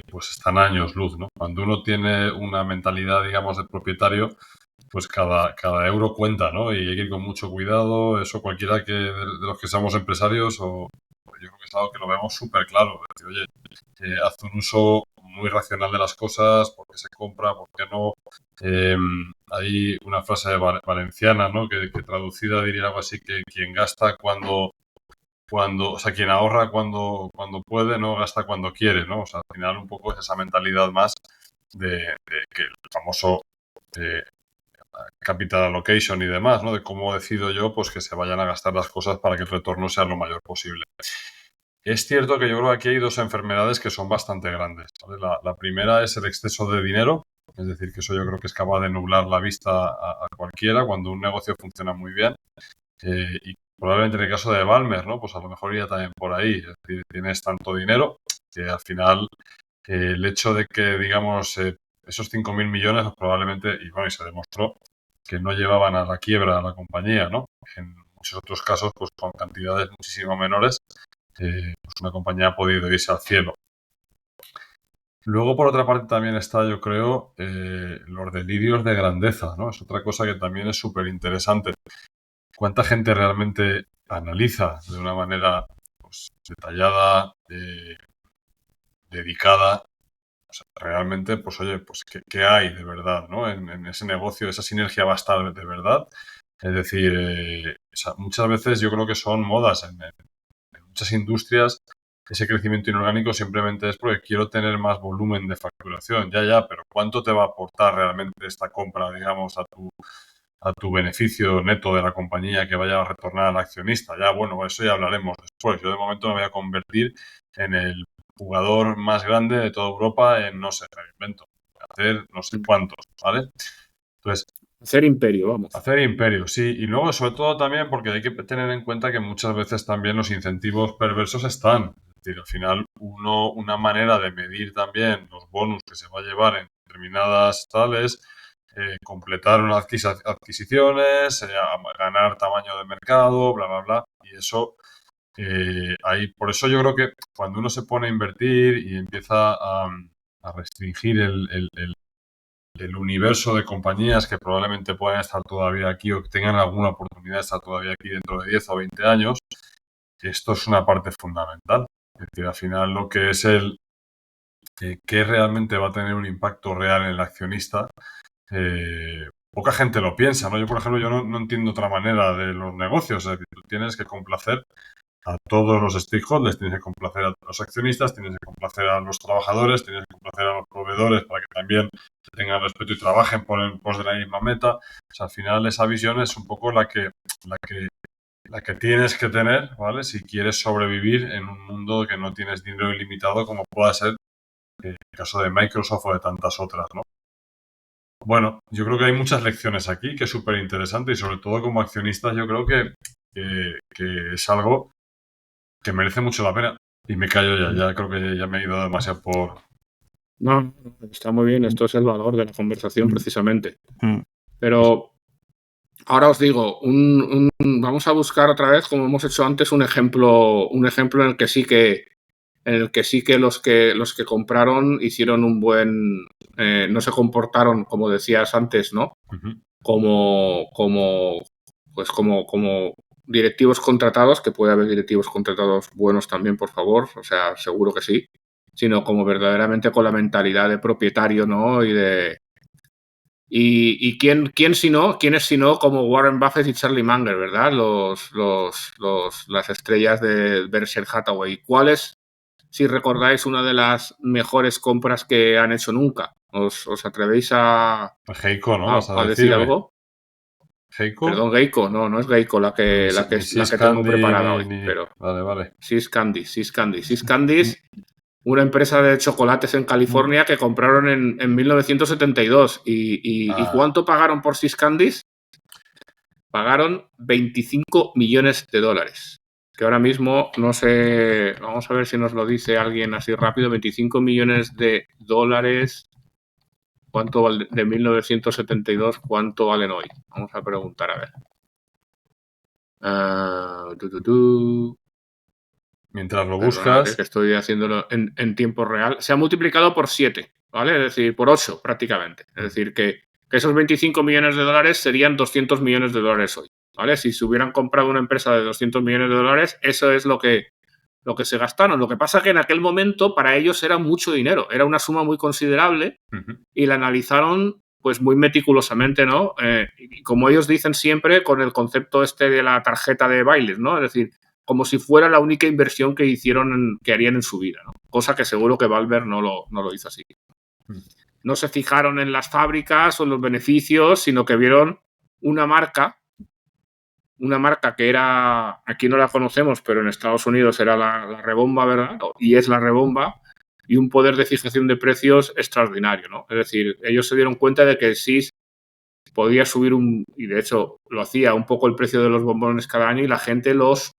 S1: pues están a años luz, ¿no? Cuando uno tiene una mentalidad, digamos, de propietario, pues cada euro cuenta, ¿no? Y hay que ir con mucho cuidado. Eso cualquiera de los que somos empresarios, o yo creo que es algo que lo vemos súper claro. Es decir, oye, haz un uso muy racional de las cosas, por qué se compra, por qué no. Hay una frase valenciana, ¿no?, que traducida diría algo así, que quien gasta o sea, quien ahorra cuando puede, no gasta cuando quiere, ¿no? O sea, al final un poco es esa mentalidad más de que el famoso capital allocation y demás, ¿no? De cómo decido yo, pues, que se vayan a gastar las cosas para que el retorno sea lo mayor posible. Es cierto que yo creo que aquí hay dos enfermedades que son bastante grandes, ¿vale? La primera es el exceso de dinero, es decir, que eso yo creo que es capaz de nublar la vista a cualquiera cuando un negocio funciona muy bien. Y probablemente en el caso de Ballmer, ¿no? Pues a lo mejor iría también por ahí. Es decir, tienes tanto dinero que al final el hecho de que, digamos, esos 5.000 millones probablemente, y bueno, y se demostró que no llevaban a la quiebra a la compañía, ¿no? En muchos otros casos, pues con cantidades muchísimo menores, pues una compañía ha podido irse al cielo. Luego, por otra parte, también está, yo creo, los delirios de grandeza, ¿no? Es otra cosa que también es súper interesante. ¿Cuánta gente realmente analiza de una manera, pues, detallada, dedicada? O sea, realmente, pues oye, pues ¿qué hay de verdad, ¿no? En ese negocio, esa sinergia va a estar de verdad. Es decir, o sea, muchas veces yo creo que son modas en muchas industrias. ese crecimiento inorgánico simplemente es porque quiero tener más volumen de facturación. Ya, pero ¿cuánto te va a aportar realmente esta compra, digamos, a tu beneficio neto de la compañía que vaya a retornar al accionista? Ya, bueno, eso ya hablaremos después. Yo de momento me voy a convertir en el jugador más grande de toda Europa en, no sé, me invento, hacer no sé cuántos, ¿vale? Entonces,
S2: Hacer imperio, vamos.
S1: hacer imperio, sí. Y luego, sobre todo, también porque hay que tener en cuenta que muchas veces también los incentivos perversos están. Es decir, al final, una manera de medir también los bonus que se va a llevar en determinadas tales, completar unas adquisiciones, ganar tamaño de mercado, bla, bla, bla. Y eso, por eso yo creo que cuando uno se pone a invertir y empieza a restringir el universo de compañías que probablemente puedan estar todavía aquí o que tengan alguna oportunidad de estar todavía aquí dentro de 10 o 20 años, esto es una parte fundamental. Es decir, al final lo que es que realmente va a tener un impacto real en el accionista, poca gente lo piensa, ¿no? Yo, por ejemplo, yo no entiendo otra manera de los negocios. Es decir, tú tienes que complacer a todos los stakeholders, tienes que complacer a los accionistas, tienes que complacer a los trabajadores, tienes que complacer a los proveedores para que también tengan respeto y trabajen por en pos de la misma meta. O sea, al final esa visión es un poco la que tienes que tener, ¿vale? Si quieres sobrevivir en un mundo que no tienes dinero ilimitado como pueda ser el caso de Microsoft o de tantas otras, ¿no? Bueno, yo creo que hay muchas lecciones aquí que es súper interesante y sobre todo como accionistas yo creo que es algo que merece mucho la pena. Y me callo ya creo que ya me he ido demasiado por...
S2: No, está muy bien, esto es el valor de la conversación precisamente.
S3: Mm.
S2: Pero ahora os digo, vamos a buscar otra vez, como hemos hecho antes, un ejemplo en el que sí que los que compraron hicieron un buen, no se comportaron, como decías antes, ¿no?
S1: Uh-huh.
S2: Como directivos contratados, que puede haber directivos contratados buenos también, por favor, o sea, seguro que sí, sino como verdaderamente con la mentalidad de propietario, ¿no? Y quiénes si no como Warren Buffett y Charlie Munger, ¿verdad? Las estrellas de Berkshire Hathaway. ¿Cuáles, si recordáis, una de las mejores compras que han hecho nunca? ¿Os atrevéis a
S1: Geico, ¿no? ¿Vas a
S2: decir
S1: decirme?
S2: algo?
S1: ¿Geico?
S2: Perdón, Geico, no es Geico la que tengo preparada hoy, pero
S1: Vale.
S2: See's Candies, una empresa de chocolates en California que compraron en 1972. ¿Y cuánto pagaron por See's Candies? Pagaron $25 millones. Que ahora mismo, no sé, vamos a ver si nos lo dice alguien así rápido, $25 millones. ¿Cuánto vale de 1972? ¿Cuánto valen hoy? Vamos a preguntar, a ver.
S1: Mientras lo buscas.
S2: Que estoy haciéndolo en tiempo real. Se ha multiplicado por 7, ¿vale? Es decir, por 8 prácticamente. Es decir, que esos $25 millones serían $200 millones hoy, ¿vale? Si se hubieran comprado una empresa de $200 millones, eso es lo que se gastaron. Lo que pasa es que en aquel momento para ellos era mucho dinero, era una suma muy considerable y la analizaron pues muy meticulosamente, ¿no? Y como ellos dicen siempre, con el concepto de la tarjeta de bailes, ¿no? Es decir, como si fuera la única inversión que que harían en su vida, ¿no? Cosa que seguro que Valver no lo hizo así. No se fijaron en las fábricas o en los beneficios, sino que vieron una marca que era, aquí no la conocemos, pero en Estados Unidos era la Rebomba, ¿verdad? Y es la Rebomba, y un poder de fijación de precios extraordinario, ¿no? Es decir, ellos se dieron cuenta de que sí podía subir y de hecho lo hacía un poco el precio de los bombones cada año y la gente los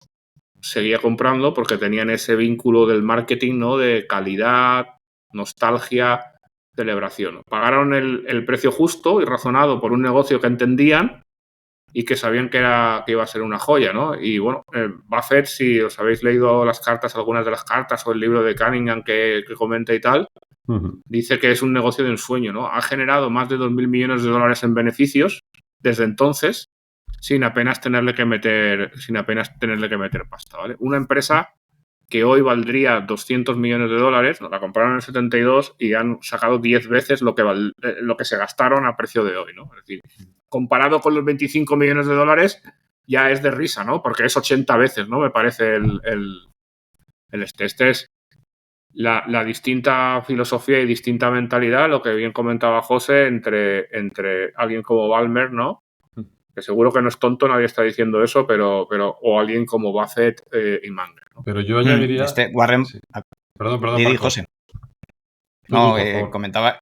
S2: seguía comprando porque tenían ese vínculo del marketing, ¿no? De calidad, nostalgia, celebración. Pagaron el precio justo y razonado por un negocio que entendían y que sabían que iba a ser una joya, ¿no? Y bueno, Buffett, si os habéis leído algunas de las cartas o el libro de Cunningham que comenta y tal, dice que es un negocio de ensueño, ¿no? Ha generado más de $2.000 millones en beneficios desde entonces, sin apenas tenerle que meter pasta, ¿vale? Una empresa que hoy valdría $200 millones, nos la compraron en el 72 y han sacado 10 veces lo que se gastaron a precio de hoy, ¿no? Es decir, comparado con los $25 millones, ya es de risa, ¿no? Porque es 80 veces, ¿no? Me parece Este es la distinta filosofía y distinta mentalidad, lo que bien comentaba José, entre alguien como Ballmer, ¿no? Que seguro que no es tonto, nadie está diciendo eso, pero o alguien como Buffett y Munger, ¿no?
S1: Pero yo añadiría...
S3: Warren...
S1: Sí. Perdón,
S3: Didi,
S1: Marcos.
S3: José.
S1: Tú,
S3: No,
S1: por favor.
S3: comentaba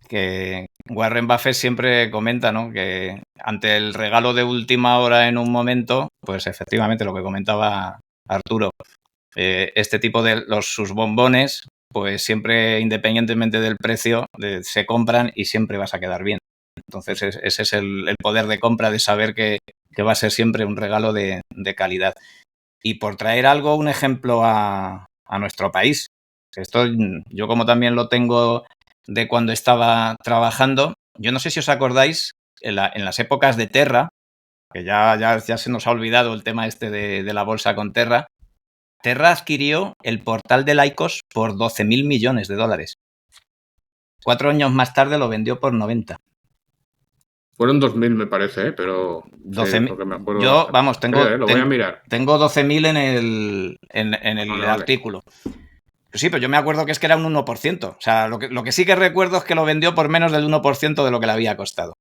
S3: que Warren Buffett siempre comenta, ¿no?, que ante el regalo de última hora en un momento, pues efectivamente lo que comentaba Arturo, este tipo de sus bombones, pues siempre, independientemente del precio, se compran y siempre vas a quedar bien. Entonces ese es el poder de compra, de saber que va a ser siempre un regalo de calidad. Y por traer un ejemplo a nuestro país, esto yo como también lo tengo de cuando estaba trabajando, yo no sé si os acordáis, en las épocas de Terra, que ya se nos ha olvidado el tema este de la bolsa con Terra. Terra adquirió el portal de Lycos por 12.000 millones de dólares. 4 años más tarde lo vendió por 90.
S2: Fueron 2.000, me parece, pero
S3: 12.000.
S2: porque me acuerdo
S3: Yo,
S2: bastante.
S3: vamos,
S2: Lo voy a mirar.
S3: Tengo 12.000 en el
S2: Vale.
S3: artículo. Sí, pero yo me acuerdo que es que era un 1%. O sea, lo que sí que recuerdo es que lo vendió por menos del 1% de lo que le había costado.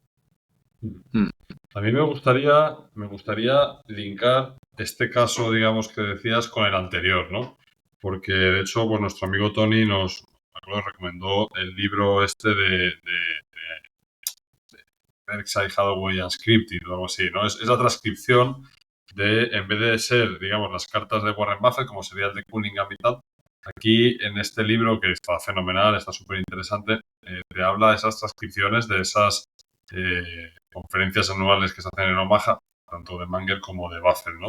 S1: A mí me gustaría linkar este caso, digamos, que decías con el anterior, ¿no? Porque, de hecho, pues nuestro amigo Tony nos recomendó el libro este de Berkshire Hathaway Unscripted o algo así, ¿no? Es la transcripción de, en vez de ser, digamos, las cartas de Warren Buffett, como sería el de Cunningham y tal, aquí en este libro, que está fenomenal, está súper interesante, te habla de esas transcripciones, de esas conferencias anuales que se hacen en Omaha, tanto de Munger como de Buffett, ¿no?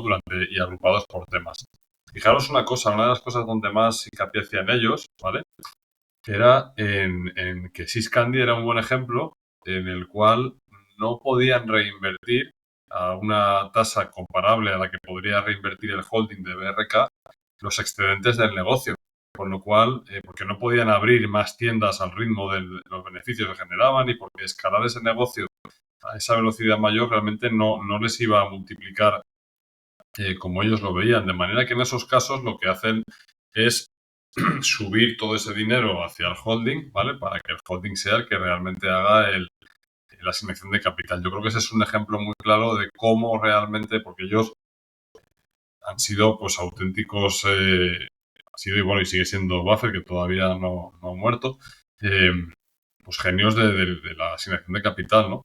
S1: Y agrupados por temas. Fijaros una cosa, una de las cosas donde más hincapié hacían ellos, ¿vale? Era en que Syscandy era un buen ejemplo en el cual no podían reinvertir a una tasa comparable a la que podría reinvertir el holding de BRK los excedentes del negocio. Con lo cual, porque no podían abrir más tiendas al ritmo de los beneficios que generaban y porque escalar ese negocio a esa velocidad mayor realmente no les iba a multiplicar como ellos lo veían. De manera que en esos casos lo que hacen es subir todo ese dinero hacia el holding, ¿vale? Para que el holding sea el que realmente haga la asignación de capital. Yo creo que ese es un ejemplo muy claro de cómo realmente, porque ellos han sido pues auténticos, ha sido y bueno, y sigue siendo Buffett, que todavía no ha muerto, pues genios de la asignación de capital, ¿no?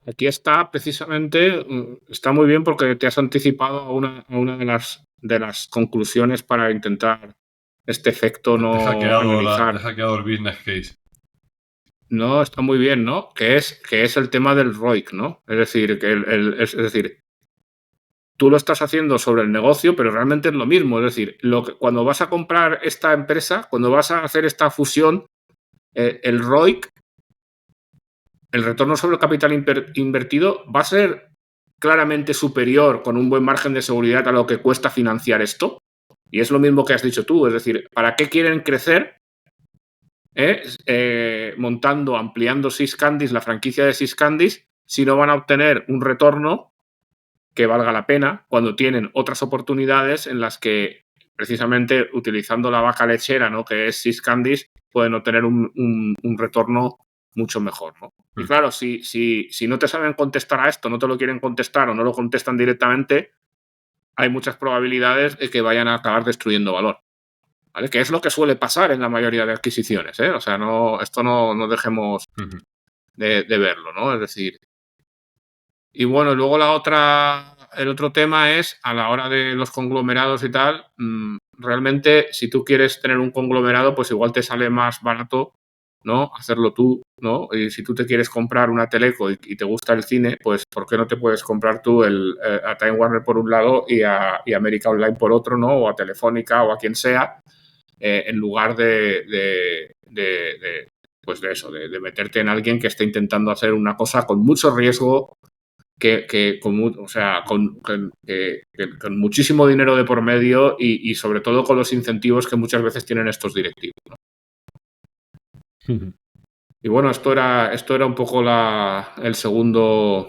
S2: Aquí está precisamente, está muy bien porque te has anticipado a una de las conclusiones para intentar este efecto no analizar.
S1: Te he hackeado el business case.
S2: No, está muy bien, ¿no? Que es el tema del ROIC, ¿no? Es decir, es decir, tú lo estás haciendo sobre el negocio, pero realmente es lo mismo. Es decir, cuando vas a comprar esta empresa, cuando vas a hacer esta fusión, el ROIC, el retorno sobre el capital invertido, va a ser claramente superior con un buen margen de seguridad a lo que cuesta financiar esto. Y es lo mismo que has dicho tú. Es decir, ¿para qué quieren crecer? Montando, ampliando Syscandy, la franquicia de Syscandy, si no van a obtener un retorno que valga la pena cuando tienen otras oportunidades en las que precisamente utilizando la vaca lechera, ¿no?, que es Syscandy, pueden obtener un retorno mucho mejor, ¿no? Y claro, si no te saben contestar a esto, no te lo quieren contestar o no lo contestan directamente, hay muchas probabilidades de que vayan a acabar destruyendo valor, ¿vale? Que es lo que suele pasar en la mayoría de adquisiciones, ¿eh? O sea, esto no dejemos de verlo, ¿no? Es decir, y bueno, luego el otro tema es, a la hora de los conglomerados y tal, realmente si tú quieres tener un conglomerado, pues igual te sale más barato, ¿no?, hacerlo tú, ¿no? Y si tú te quieres comprar una Teleco y te gusta el cine, pues ¿por qué no te puedes comprar tú a Time Warner por un lado y América Online por otro, ¿no? O a Telefónica o a quien sea, en lugar de meterte en alguien que esté intentando hacer una cosa con mucho riesgo, con muchísimo dinero de por medio y sobre todo con los incentivos que muchas veces tienen estos directivos, ¿no? Y bueno, esto era un poco el segundo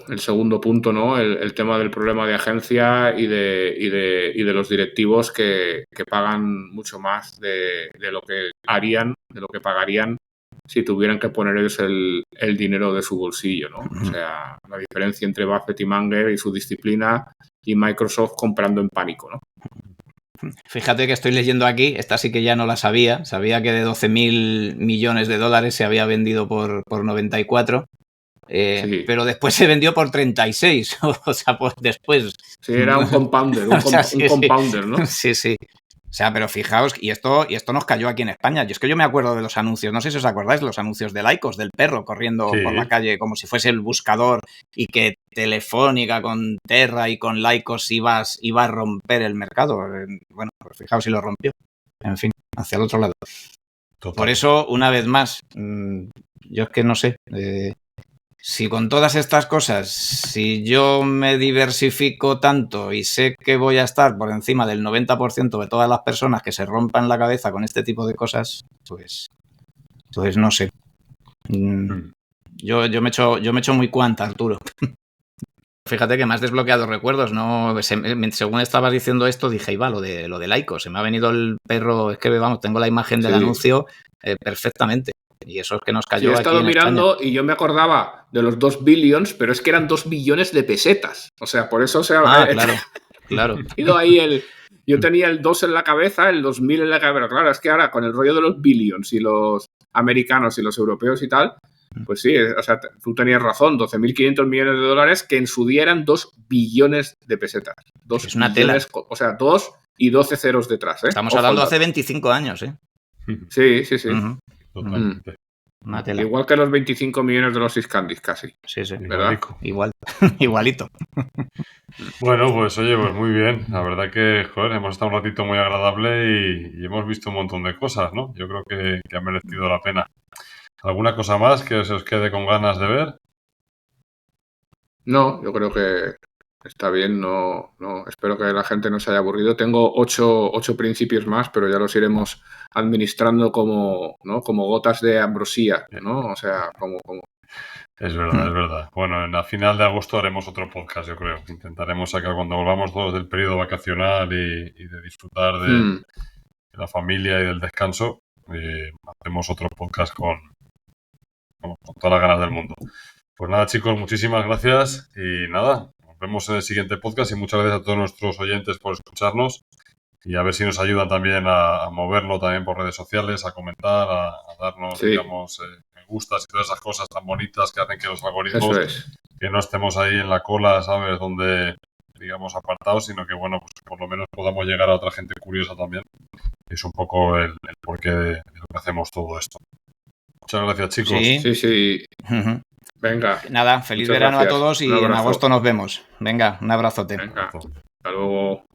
S2: punto, ¿no? El tema del problema de agencia y de los directivos que pagan mucho más de lo que harían, de lo que pagarían si tuvieran que poner ellos el dinero de su bolsillo, ¿no? O sea, la diferencia entre Buffett y Munger y su disciplina y Microsoft comprando en pánico, ¿no?
S3: Fíjate que estoy leyendo aquí, esta sí que ya no la sabía que de 12.000 millones de dólares se había vendido por 94,
S2: Sí.
S3: pero después se vendió por 36, o sea, pues después.
S2: Sí, era un compounder, un compounder, ¿no?
S3: Sí, sí. O sea, pero fijaos, y esto nos cayó aquí en España. Yo es que yo me acuerdo de los anuncios, no sé si os acordáis, los anuncios de Lycos, del perro corriendo por la calle como si fuese el buscador y que Telefónica con Terra y con Lycos iba a romper el mercado. Bueno, pues fijaos si lo rompió. En fin, hacia el otro lado. Total. Por eso, una vez más, yo es que no sé... Si con todas estas cosas, si yo me diversifico tanto y sé que voy a estar por encima del 90% de todas las personas que se rompan la cabeza con este tipo de cosas, pues no sé. Yo me echo muy cuanta, Arturo. Fíjate que me has desbloqueado recuerdos, ¿no? Según estabas diciendo esto, dije, iba, lo de Laico, se me ha venido el perro, es que vamos, tengo la imagen del anuncio perfectamente. Y eso es que nos cayó.
S2: Sí, he estado
S3: aquí en
S2: mirando
S3: España.
S2: Y yo me acordaba de los 2 billions, pero es que eran 2 billones de pesetas. O sea, por eso
S3: Claro.
S2: Yo tenía el 2 en la cabeza, el 2000 en la cabeza. Pero claro, es que ahora con el rollo de los billions y los americanos y los europeos y tal, pues sí, o sea, tú tenías razón, 12.500 millones de dólares que en su día eran 2 billones de pesetas. 2
S3: es una
S2: billones,
S3: tela.
S2: O sea, 2 y 12 ceros detrás.
S3: Estamos hablando hace 25 años, ¿eh?
S2: Sí.
S1: Totalmente.
S3: Una tela.
S2: Igual que los 25 millones de los Iskandis, casi.
S3: Sí.
S2: ¿Verdad?
S3: Igualito.
S1: Bueno, pues oye, pues muy bien. La verdad que, joder, hemos estado un ratito muy agradable y hemos visto un montón de cosas, ¿no? Yo creo que ha merecido la pena. ¿Alguna cosa más que se os quede con ganas de ver?
S2: No, yo creo que está bien. No, espero que la gente no se haya aburrido. Tengo 8 principios más, pero ya los iremos administrando como gotas de ambrosía, ¿no? O sea, como...
S1: Es verdad. Bueno, a final de agosto haremos otro podcast, yo creo. Intentaremos sacar cuando volvamos todos del periodo vacacional y de disfrutar de la familia y del descanso. Hacemos otro podcast con todas las ganas del mundo. Pues nada, chicos, muchísimas gracias y nada, nos vemos en el siguiente podcast y muchas gracias a todos nuestros oyentes por escucharnos y a ver si nos ayudan también a moverlo también por redes sociales, a comentar, a darnos, digamos, me gustas y todas esas cosas tan bonitas que hacen que los algoritmos, que no estemos ahí en la cola, ¿sabes?, donde, digamos, apartados, sino que, bueno, pues por lo menos podamos llegar a otra gente curiosa también. Es un poco el porqué de lo que hacemos todo esto. Muchas gracias, chicos.
S2: Sí. Venga.
S3: Nada, feliz verano a todos y en agosto nos vemos. Venga, un abrazote.
S2: Venga, hasta luego.